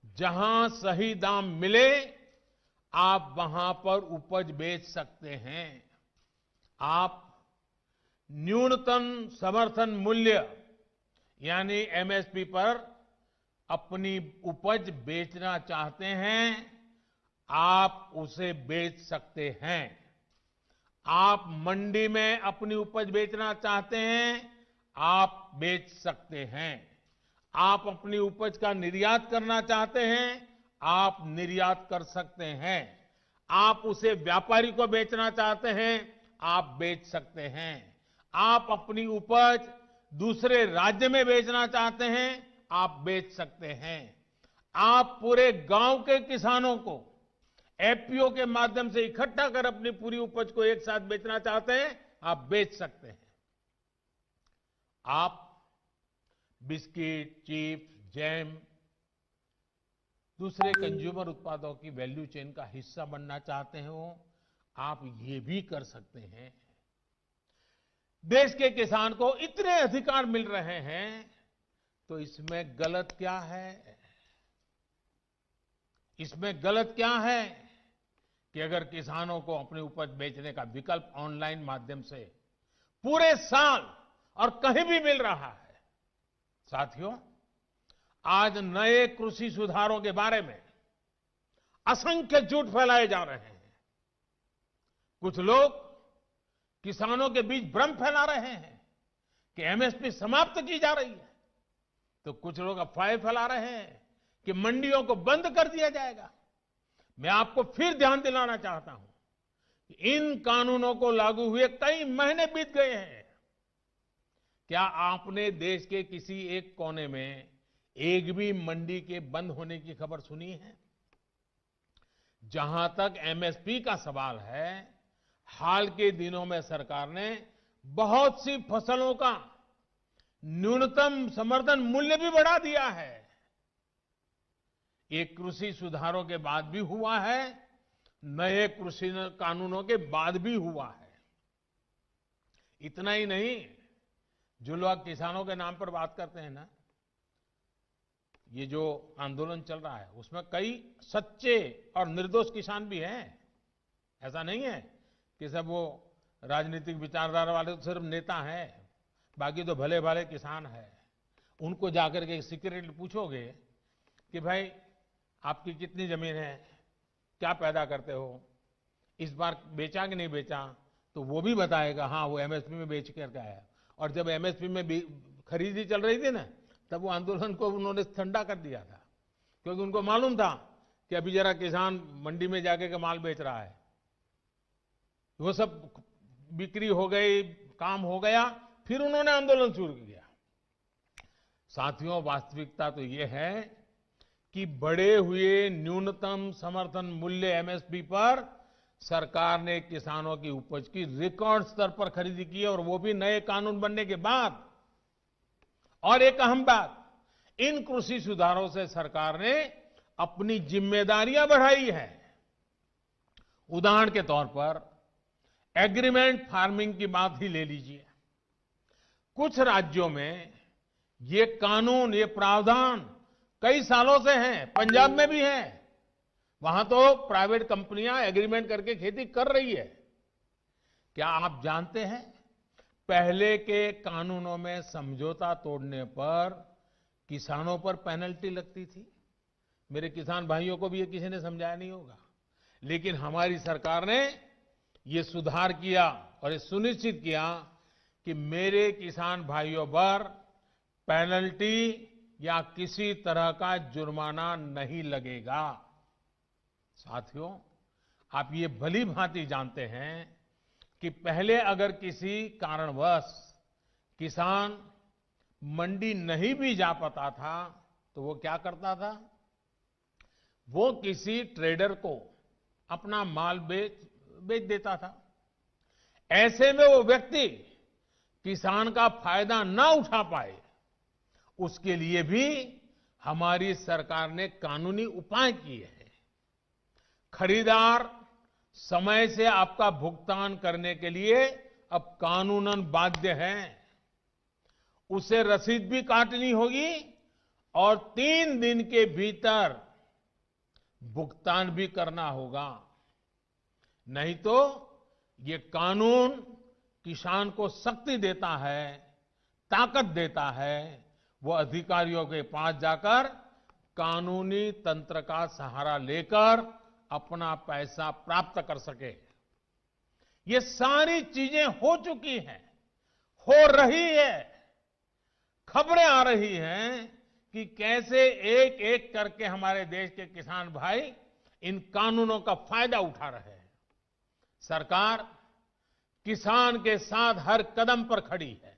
जहां सही दाम मिले आप वहां पर उपज बेच सकते हैं। आप न्यूनतम समर्थन मूल्य यानी एमएसपी पर अपनी उपज बेचना चाहते हैं, आप उसे बेच सकते हैं। आप मंडी में अपनी उपज बेचना चाहते हैं, आप बेच सकते हैं। आप अपनी उपज का निर्यात करना चाहते हैं, आप निर्यात कर सकते हैं। आप उसे व्यापारी को बेचना चाहते हैं, आप बेच सकते हैं। आप अपनी उपज दूसरे राज्य में बेचना चाहते हैं, आप बेच सकते हैं। आप पूरे गांव के किसानों को एफपीओ के माध्यम से इकट्ठा कर अपनी पूरी उपज को एक साथ बेचना चाहते हैं, आप बेच सकते हैं। आप बिस्किट, चिप्स, जैम, दूसरे कंज्यूमर उत्पादों की वैल्यू चेन का हिस्सा बनना चाहते हो, आप ये भी कर सकते हैं। देश के किसान को इतने अधिकार मिल रहे हैं, तो इसमें गलत क्या है? इसमें गलत क्या है कि अगर किसानों को अपनी उपज बेचने का विकल्प ऑनलाइन माध्यम से पूरे साल और कहीं भी मिल रहा है। साथियों, आज नए कृषि सुधारों के बारे में असंख्य झूठ फैलाए जा रहे हैं। कुछ लोग किसानों के बीच भ्रम फैला रहे हैं कि एमएसपी समाप्त की जा रही है, तो कुछ लोग अफवाहें फैला रहे हैं कि मंडियों को बंद कर दिया जाएगा। मैं आपको फिर ध्यान दिलाना चाहता हूं कि इन कानूनों को लागू हुए कई महीने बीत गए हैं। क्या आपने देश के किसी एक कोने में एक भी मंडी के बंद होने की खबर सुनी है? जहां तक एमएसपी का सवाल है, हाल के दिनों में सरकार ने बहुत सी फसलों का न्यूनतम समर्थन मूल्य भी बढ़ा दिया है। ये कृषि सुधारों के बाद भी हुआ है, नए कृषि कानूनों के बाद भी हुआ है। इतना ही नहीं, जो लोग किसानों के नाम पर बात करते हैं ना, ये जो आंदोलन चल रहा है उसमें कई सच्चे और निर्दोष किसान भी हैं। ऐसा नहीं है कि सब वो राजनीतिक विचारधारा वाले तो सिर्फ नेता हैं, बाकी तो भले भाले किसान हैं। उनको जाकर के सीक्रेटली पूछोगे कि भाई आपकी कितनी जमीन है, क्या पैदा करते हो, इस बार बेचा कि नहीं बेचा, तो वो भी बताएगा हाँ वो एमएसपी में बेच करके आया। और जब एमएसपी में खरीदी चल रही थी ना, तब वो आंदोलन को उन्होंने ठंडा कर दिया था, क्योंकि उनको मालूम था कि अभी जरा किसान मंडी में जाके के माल बेच रहा है। वो सब बिक्री हो गई, काम हो गया, फिर उन्होंने आंदोलन शुरू किया। साथियों, वास्तविकता तो ये है कि बढ़े हुए न्यूनतम समर्थन मूल्य एमएसपी पर सरकार ने किसानों की उपज की रिकॉर्ड स्तर पर खरीदी की है, और वो भी नए कानून बनने के बाद। और एक अहम बात, इन कृषि सुधारों से सरकार ने अपनी जिम्मेदारियां बढ़ाई है। उदाहरण के तौर पर एग्रीमेंट फार्मिंग की बात ही ले लीजिए। कुछ राज्यों में ये कानून, ये प्रावधान कई सालों से हैं, पंजाब में भी है। वहां तो प्राइवेट कंपनियां एग्रीमेंट करके खेती कर रही है। क्या आप जानते हैं, पहले के कानूनों में समझौता तोड़ने पर किसानों पर पेनल्टी लगती थी। मेरे किसान भाइयों को भी ये किसी ने समझाया नहीं होगा, लेकिन हमारी सरकार ने ये सुधार किया और ये सुनिश्चित किया कि मेरे किसान भाइयों पर पेनल्टी या किसी तरह का जुर्माना नहीं लगेगा। साथियों, आप ये भली भांति जानते हैं कि पहले अगर किसी कारणवश किसान मंडी नहीं भी जा पाता था, तो वो क्या करता था? वो किसी ट्रेडर को अपना माल बेच देता था। ऐसे में वो व्यक्ति किसान का फायदा ना उठा पाए, उसके लिए भी हमारी सरकार ने कानूनी उपाय किए हैं। खरीदार समय से आपका भुगतान करने के लिए अब कानूनन बाध्य है। उसे रसीद भी काटनी होगी और 3 दिन के भीतर भुगतान भी करना होगा। नहीं तो ये कानून किसान को शक्ति देता है, ताकत देता है, वो अधिकारियों के पास जाकर कानूनी तंत्र का सहारा लेकर अपना पैसा प्राप्त कर सके। ये सारी चीजें हो चुकी हैं, हो रही है, खबरें आ रही हैं कि कैसे एक एक करके हमारे देश के किसान भाई इन कानूनों का फायदा उठा रहे हैं। सरकार किसान के साथ हर कदम पर खड़ी है।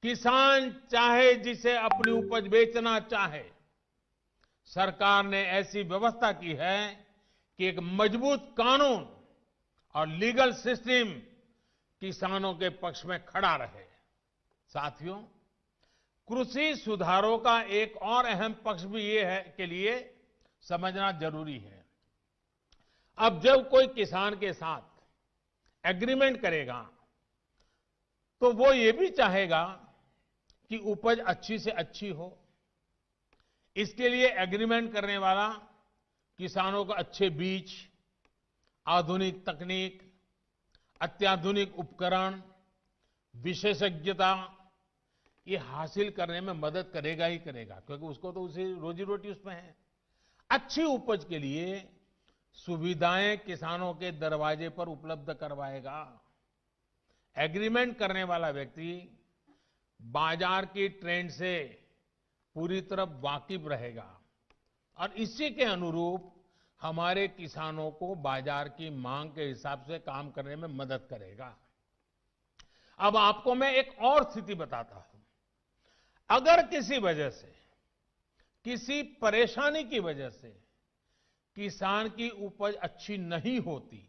किसान चाहे जिसे अपनी उपज बेचना चाहे, सरकार ने ऐसी व्यवस्था की है कि एक मजबूत कानून और लीगल सिस्टम किसानों के पक्ष में खड़ा रहे। साथियों, कृषि सुधारों का एक और अहम पक्ष भी ये है के लिए समझना जरूरी है। अब जब कोई किसान के साथ एग्रीमेंट करेगा तो वो ये भी चाहेगा कि उपज अच्छी से अच्छी हो। इसके लिए एग्रीमेंट करने वाला किसानों को अच्छे बीज, आधुनिक तकनीक, अत्याधुनिक उपकरण, विशेषज्ञता ये हासिल करने में मदद करेगा ही करेगा, क्योंकि उसको तो उसी रोजी रोटी उसमें है। अच्छी उपज के लिए सुविधाएं किसानों के दरवाजे पर उपलब्ध करवाएगा। एग्रीमेंट करने वाला व्यक्ति बाजार की ट्रेंड से पूरी तरह वाकिफ रहेगा और इसी के अनुरूप हमारे किसानों को बाजार की मांग के हिसाब से काम करने में मदद करेगा। अब आपको मैं एक और स्थिति बताता हूं। अगर किसी वजह से, किसी परेशानी की वजह से किसान की उपज अच्छी नहीं होती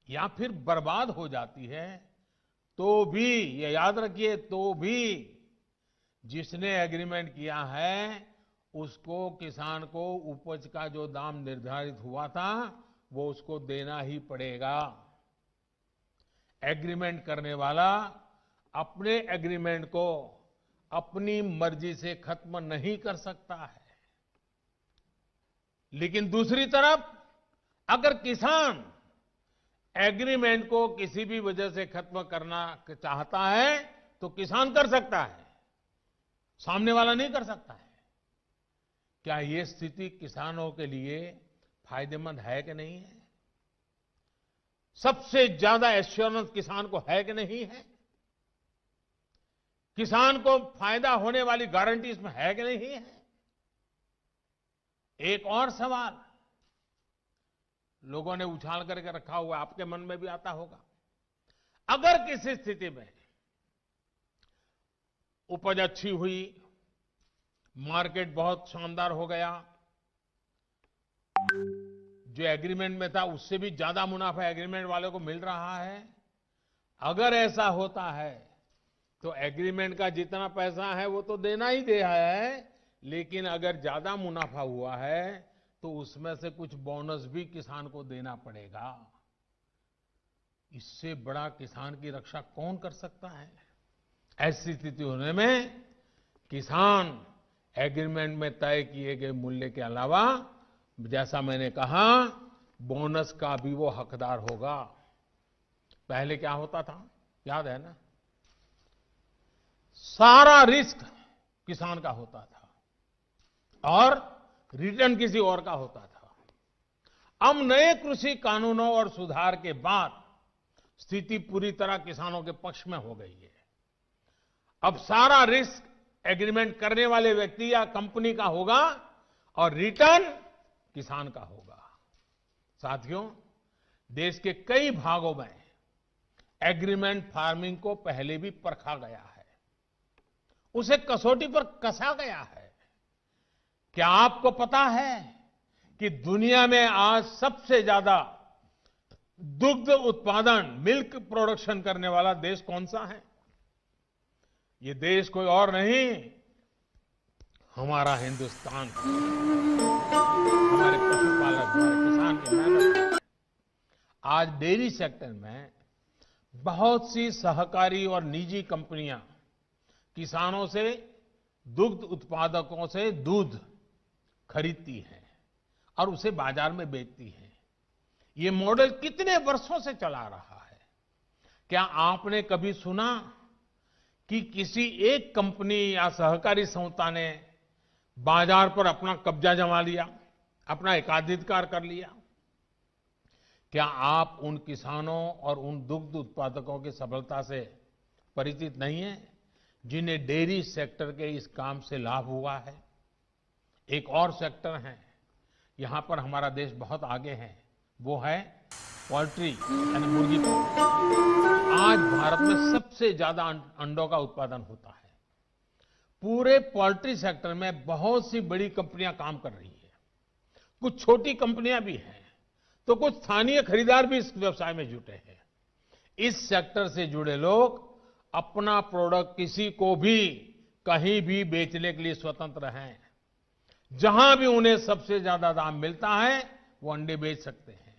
या फिर बर्बाद हो जाती है, तो भी ये याद रखिए, तो भी जिसने एग्रीमेंट किया है उसको, किसान को उपज का जो दाम निर्धारित हुआ था वो उसको देना ही पड़ेगा। एग्रीमेंट करने वाला अपने एग्रीमेंट को अपनी मर्जी से खत्म नहीं कर सकता है। लेकिन दूसरी तरफ अगर किसान एग्रीमेंट को किसी भी वजह से खत्म करना चाहता है तो किसान कर सकता है, सामने वाला नहीं कर सकता है। क्या ये स्थिति किसानों के लिए फायदेमंद है कि नहीं है? सबसे ज्यादा एश्योरेंस किसान को है कि नहीं है? किसान को फायदा होने वाली गारंटी इसमें है कि नहीं है? एक और सवाल लोगों ने उछाल करके रखा हुआ, आपके मन में भी आता होगा। अगर किसी स्थिति में उपज अच्छी हुई, मार्केट बहुत शानदार हो गया, जो एग्रीमेंट में था उससे भी ज्यादा मुनाफा एग्रीमेंट वाले को मिल रहा है, अगर ऐसा होता है तो एग्रीमेंट का जितना पैसा है वो तो देना ही दे है, लेकिन अगर ज्यादा मुनाफा हुआ है तो उसमें से कुछ बोनस भी किसान को देना पड़ेगा। इससे बड़ा किसान की रक्षा कौन कर सकता है? ऐसी स्थिति होने में किसान एग्रीमेंट में तय किए गए मूल्य के अलावा, जैसा मैंने कहा, बोनस का भी वो हकदार होगा। पहले क्या होता था, याद है ना? सारा रिस्क किसान का होता था और रिटर्न किसी और का होता था। अब नए कृषि कानूनों और सुधार के बाद स्थिति पूरी तरह किसानों के पक्ष में हो गई है। अब सारा रिस्क एग्रीमेंट करने वाले व्यक्ति या कंपनी का होगा और रिटर्न किसान का होगा। साथियों, देश के कई भागों में एग्रीमेंट फार्मिंग को पहले भी परखा गया है, उसे कसौटी पर कसा गया है। क्या आपको पता है कि दुनिया में आज सबसे ज्यादा दुग्ध उत्पादन, मिल्क प्रोडक्शन करने वाला देश कौन सा है? ये देश कोई और नहीं, हमारा हिंदुस्तान है। हमारे पशुपालक, हमारे किसान की मेहनत। आज डेयरी सेक्टर में बहुत सी सहकारी और निजी कंपनियां किसानों से, दुग्ध उत्पादकों से दूध खरीदती हैं और उसे बाजार में बेचती हैं। ये मॉडल कितने वर्षों से चला रहा है। क्या आपने कभी सुना कि किसी एक कंपनी या सहकारी संस्था ने बाजार पर अपना कब्जा जमा लिया, अपना एकाधिकार कर लिया? क्या आप उन किसानों और उन दुग्ध उत्पादकों की सफलता से परिचित नहीं है जिन्हें डेयरी सेक्टर के इस काम से लाभ हुआ है। एक और सेक्टर है, यहां पर हमारा देश बहुत आगे है, वो है पोल्ट्री यानी मुर्गी पालन। आज भारत में सबसे ज्यादा अंडों का उत्पादन होता है। पूरे पोल्ट्री सेक्टर में बहुत सी बड़ी कंपनियां काम कर रही है, कुछ छोटी कंपनियां भी हैं, तो कुछ स्थानीय खरीदार भी इस व्यवसाय में जुटे हैं। इस सेक्टर से जुड़े लोग अपना प्रोडक्ट किसी को भी कहीं भी बेचने के लिए स्वतंत्र हैं। जहां भी उन्हें सबसे ज्यादा दाम मिलता है वो अंडे बेच सकते हैं।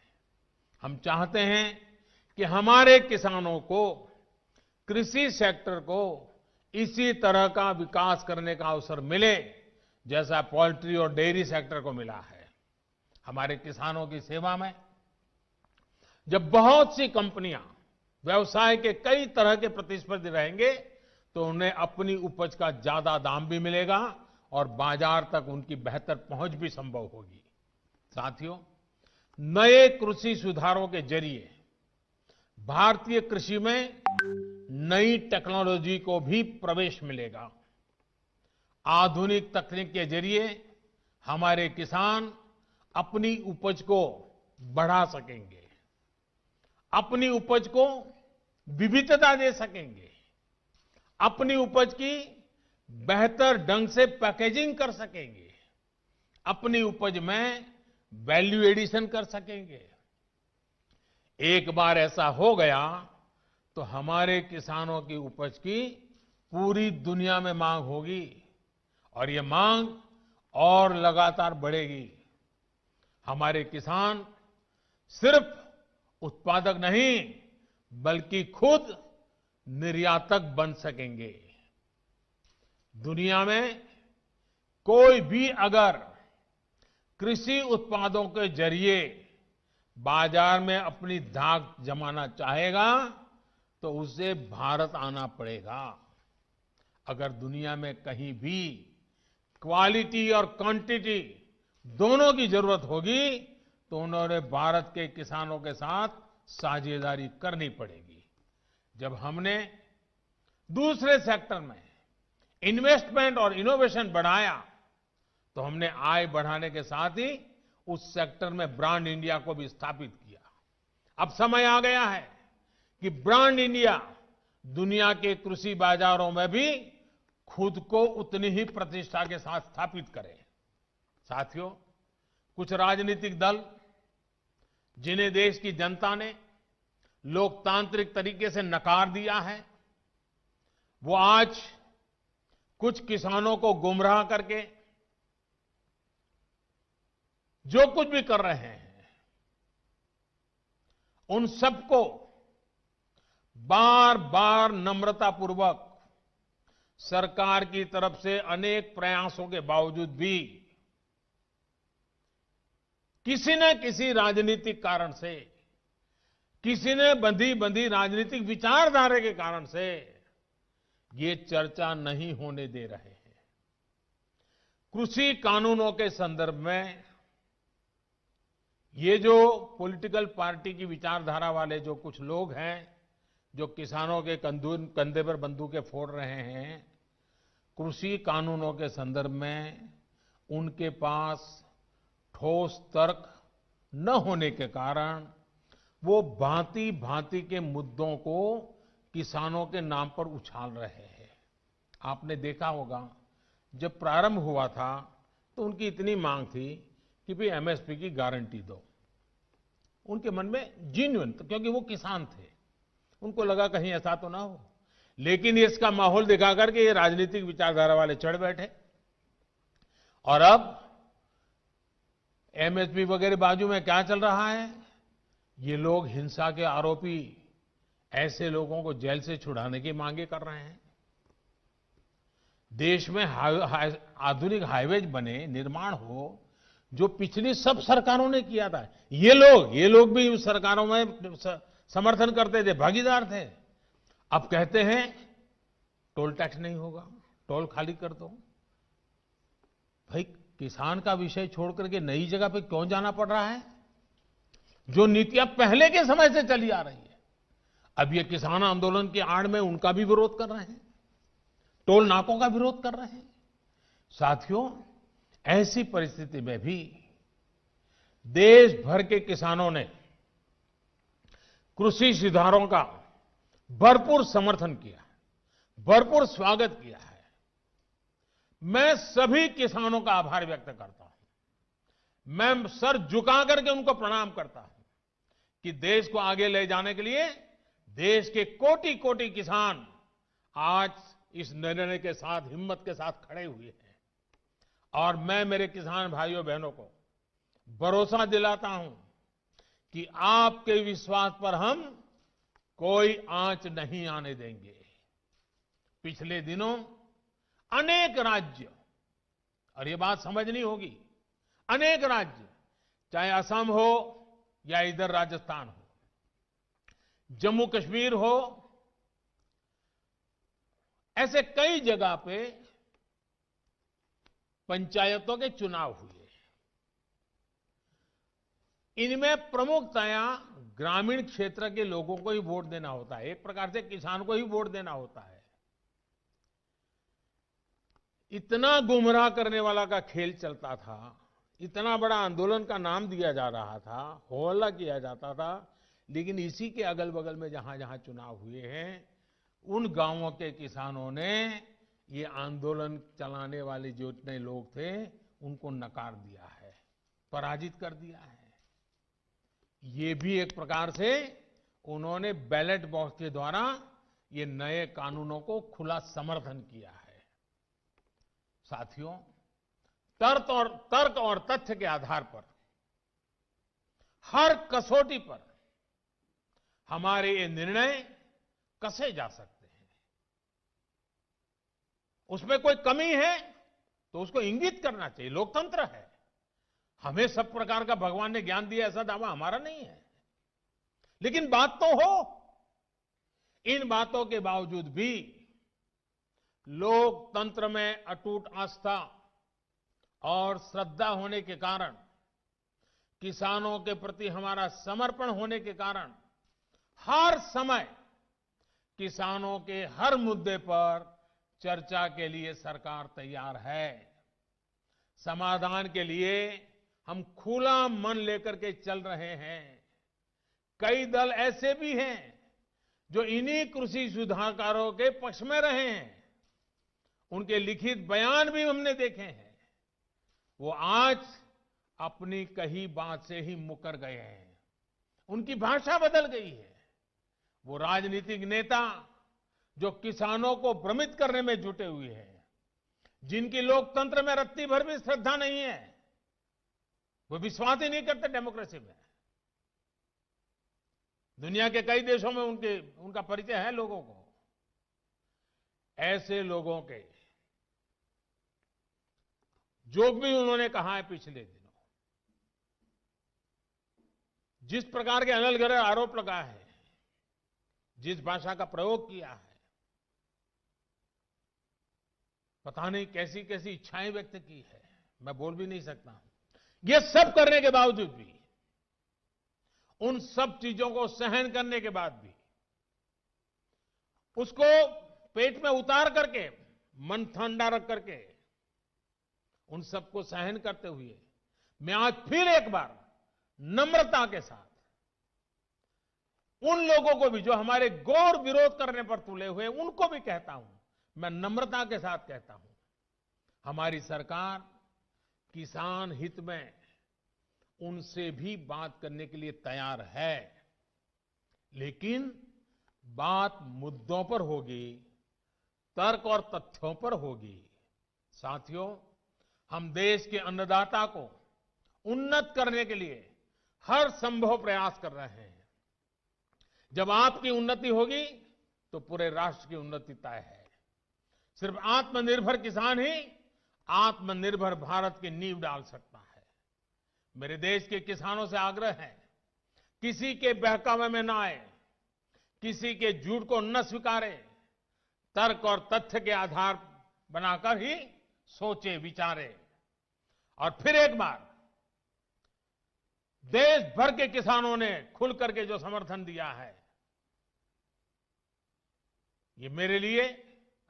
हम चाहते हैं कि हमारे किसानों को, कृषि सेक्टर को इसी तरह का विकास करने का अवसर मिले जैसा पोल्ट्री और डेयरी सेक्टर को मिला है। हमारे किसानों की सेवा में जब बहुत सी कंपनियां व्यवसाय के कई तरह के प्रतिस्पर्धी रहेंगे तो उन्हें अपनी उपज का ज्यादा दाम भी मिलेगा और बाजार तक उनकी बेहतर पहुंच भी संभव होगी। साथियों, नए कृषि सुधारों के जरिए भारतीय कृषि में नई टेक्नोलॉजी को भी प्रवेश मिलेगा। आधुनिक तकनीक के जरिए हमारे किसान अपनी उपज को बढ़ा सकेंगे, अपनी उपज को विविधता दे सकेंगे, अपनी उपज की बेहतर ढंग से पैकेजिंग कर सकेंगे, अपनी उपज में वैल्यू एडिशन कर सकेंगे। एक बार ऐसा हो गया तो हमारे किसानों की उपज की पूरी दुनिया में मांग होगी और ये मांग और लगातार बढ़ेगी। हमारे किसान सिर्फ उत्पादक नहीं बल्कि खुद निर्यातक बन सकेंगे। दुनिया में कोई भी अगर कृषि उत्पादों के जरिए बाजार में अपनी धाक जमाना चाहेगा तो उसे भारत आना पड़ेगा। अगर दुनिया में कहीं भी क्वालिटी और क्वांटिटी दोनों की जरूरत होगी तो उन्होंने भारत के किसानों के साथ साझेदारी करनी पड़ेगी। जब हमने दूसरे सेक्टर में इन्वेस्टमेंट और इनोवेशन बढ़ाया तो हमने आय बढ़ाने के साथ ही उस सेक्टर में ब्रांड इंडिया को भी स्थापित किया। अब समय आ गया है कि ब्रांड इंडिया दुनिया के कृषि बाजारों में भी खुद को उतनी ही प्रतिष्ठा के साथ स्थापित करे। साथियों, कुछ राजनीतिक दल जिन्हें देश की जनता ने लोकतांत्रिक तरीके से नकार दिया है, वो आज कुछ किसानों को गुमराह करके जो कुछ भी कर रहे हैं, उन सबको बार बार नम्रतापूर्वक सरकार की तरफ से अनेक प्रयासों के बावजूद भी किसी न किसी राजनीतिक कारण से, किसी ने बंधी राजनीतिक विचारधारा के कारण से ये चर्चा नहीं होने दे रहे हैं। कृषि कानूनों के संदर्भ में ये जो पॉलिटिकल पार्टी की विचारधारा वाले जो कुछ लोग हैं जो किसानों के कंधे पर बंदूकें फोड़ रहे हैं, कृषि कानूनों के संदर्भ में उनके पास ठोस तर्क न होने के कारण वो भांति भांति के मुद्दों को किसानों के नाम पर उछाल रहे हैं। आपने देखा होगा जब प्रारंभ हुआ था तो उनकी इतनी मांग थी कि भाई एमएसपी की गारंटी दो। उनके मन में जेन्युइन, क्योंकि वो किसान थे, उनको लगा कहीं ऐसा तो ना हो। लेकिन इसका माहौल दिखा करके ये राजनीतिक विचारधारा वाले चढ़ बैठे और अब एमएसपी वगैरह बाजू में क्या चल रहा है, ये लोग हिंसा के आरोपी ऐसे लोगों को जेल से छुड़ाने की मांगे कर रहे हैं। देश में आधुनिक हाईवेज बने, निर्माण हो, जो पिछली सब सरकारों ने किया था। ये लोग भी उस सरकारों में समर्थन करते थे, भागीदार थे। अब कहते हैं टोल टैक्स नहीं होगा, टोल खाली कर दो। भाई, किसान का विषय छोड़ करके नई जगह पे क्यों जाना पड़ रहा है? जो नीतियां पहले के समय से चली आ रही है, अब ये किसान आंदोलन की आड़ में उनका भी विरोध कर रहे हैं। टोल नाकों का विरोध कर रहे हैं। साथियों, ऐसी परिस्थिति में भी देश भर के किसानों ने कृषि सुधारों का भरपूर समर्थन किया, भरपूर स्वागत किया है। मैं सभी किसानों का आभार व्यक्त करता हूं। मैं सर झुका करके उनको प्रणाम करता हूं कि देश को आगे ले जाने के लिए देश के कोटि कोटि किसान आज इस निर्णय के साथ, हिम्मत के साथ खड़े हुए हैं। और मैं मेरे किसान भाइयों बहनों को भरोसा दिलाता हूं कि आपके विश्वास पर हम कोई आंच नहीं आने देंगे। पिछले दिनों अनेक राज्य, और ये बात समझनी होगी, अनेक राज्य, चाहे असम हो या इधर राजस्थान हो, जम्मू कश्मीर हो, ऐसे कई जगह पे पंचायतों के चुनाव हुए। इनमें प्रमुखतया ग्रामीण क्षेत्र के लोगों को ही वोट देना होता है, एक प्रकार से किसान को ही वोट देना होता है। इतना गुमराह करने वाला का खेल चलता था, इतना बड़ा आंदोलन का नाम दिया जा रहा था, हो हल्ला किया जाता था, लेकिन इसी के अगल बगल में जहां जहां चुनाव हुए हैं, उन गांवों के किसानों ने ये आंदोलन चलाने वाले जो इतने लोग थे उनको नकार दिया है, पराजित कर दिया है। ये भी एक प्रकार से उन्होंने बैलेट बॉक्स के द्वारा ये नए कानूनों को खुला समर्थन किया है। साथियों, तर्क और तथ्य के आधार पर हर कसौटी पर हमारे ये निर्णय कसे जा सकते हैं। उसमें कोई कमी है तो उसको इंगित करना चाहिए, लोकतंत्र है। हमें सब प्रकार का भगवान ने ज्ञान दिया ऐसा दावा हमारा नहीं है, लेकिन बात तो हो। इन बातों के बावजूद भी लोकतंत्र में अटूट आस्था और श्रद्धा होने के कारण, किसानों के प्रति हमारा समर्पण होने के कारण हर समय किसानों के हर मुद्दे पर चर्चा के लिए सरकार तैयार है। समाधान के लिए हम खुला मन लेकर के चल रहे हैं। कई दल ऐसे भी हैं जो इन्हीं कृषि सुधारकारों के पक्ष में रहे हैं। उनके लिखित बयान भी हमने देखे हैं। वो आज अपनी कही बात से ही मुकर गए हैं, उनकी भाषा बदल गई है। वो राजनीतिक नेता जो किसानों को भ्रमित करने में जुटे हुए हैं, जिनकी लोकतंत्र में रत्ती भर भी श्रद्धा नहीं है, वो विश्वास ही नहीं करते डेमोक्रेसी में। दुनिया के कई देशों में उनका परिचय है लोगों को। ऐसे लोगों के जो भी उन्होंने कहा है पिछले दिनों, जिस प्रकार के अनलगढ़ आरोप लगाए हैं, जिस भाषा का प्रयोग किया है, पता नहीं कैसी कैसी इच्छाएं व्यक्त की है, मैं बोल भी नहीं सकता हूं। ये सब करने के बावजूद भी, उन सब चीजों को सहन करने के बाद भी, उसको पेट में उतार करके, मन ठंडा रख करके, उन सबको सहन करते हुए मैं आज फिर एक बार नम्रता के साथ उन लोगों को भी जो हमारे गौर विरोध करने पर तुले हुए, उनको भी कहता हूं, मैं नम्रता के साथ कहता हूं, हमारी सरकार किसान हित में उनसे भी बात करने के लिए तैयार है, लेकिन बात मुद्दों पर होगी, तर्क और तथ्यों पर होगी। साथियों, हम देश के अन्नदाता को उन्नत करने के लिए हर संभव प्रयास कर रहे हैं। जब आपकी उन्नति होगी तो पूरे राष्ट्र की उन्नति तय है। सिर्फ आत्मनिर्भर किसान ही आत्मनिर्भर भारत की नींव डाल सकता है। मेरे देश के किसानों से आग्रह है, किसी के बहकावे में न आए, किसी के झूठ को न स्वीकारे, तर्क और तथ्य के आधार बनाकर ही सोचे विचारे। और फिर एक बार देश भर के किसानों ने खुल करके जो समर्थन दिया है, ये मेरे लिए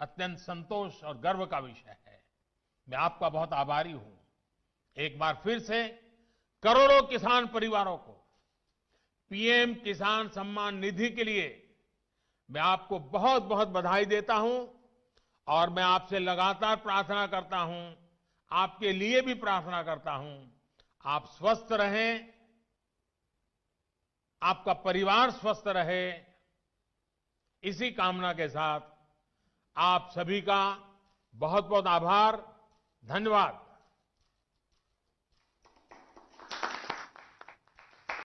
अत्यंत संतोष और गर्व का विषय है। मैं आपका बहुत आभारी हूं। एक बार फिर से करोड़ों किसान परिवारों को पीएम किसान सम्मान निधि के लिए मैं आपको बहुत बहुत बधाई देता हूं और मैं आपसे लगातार प्रार्थना करता हूं, आपके लिए भी प्रार्थना करता हूं, आप स्वस्थ रहें, आपका परिवार स्वस्थ रहे, इसी कामना के साथ आप सभी का बहुत बहुत आभार, धन्यवाद।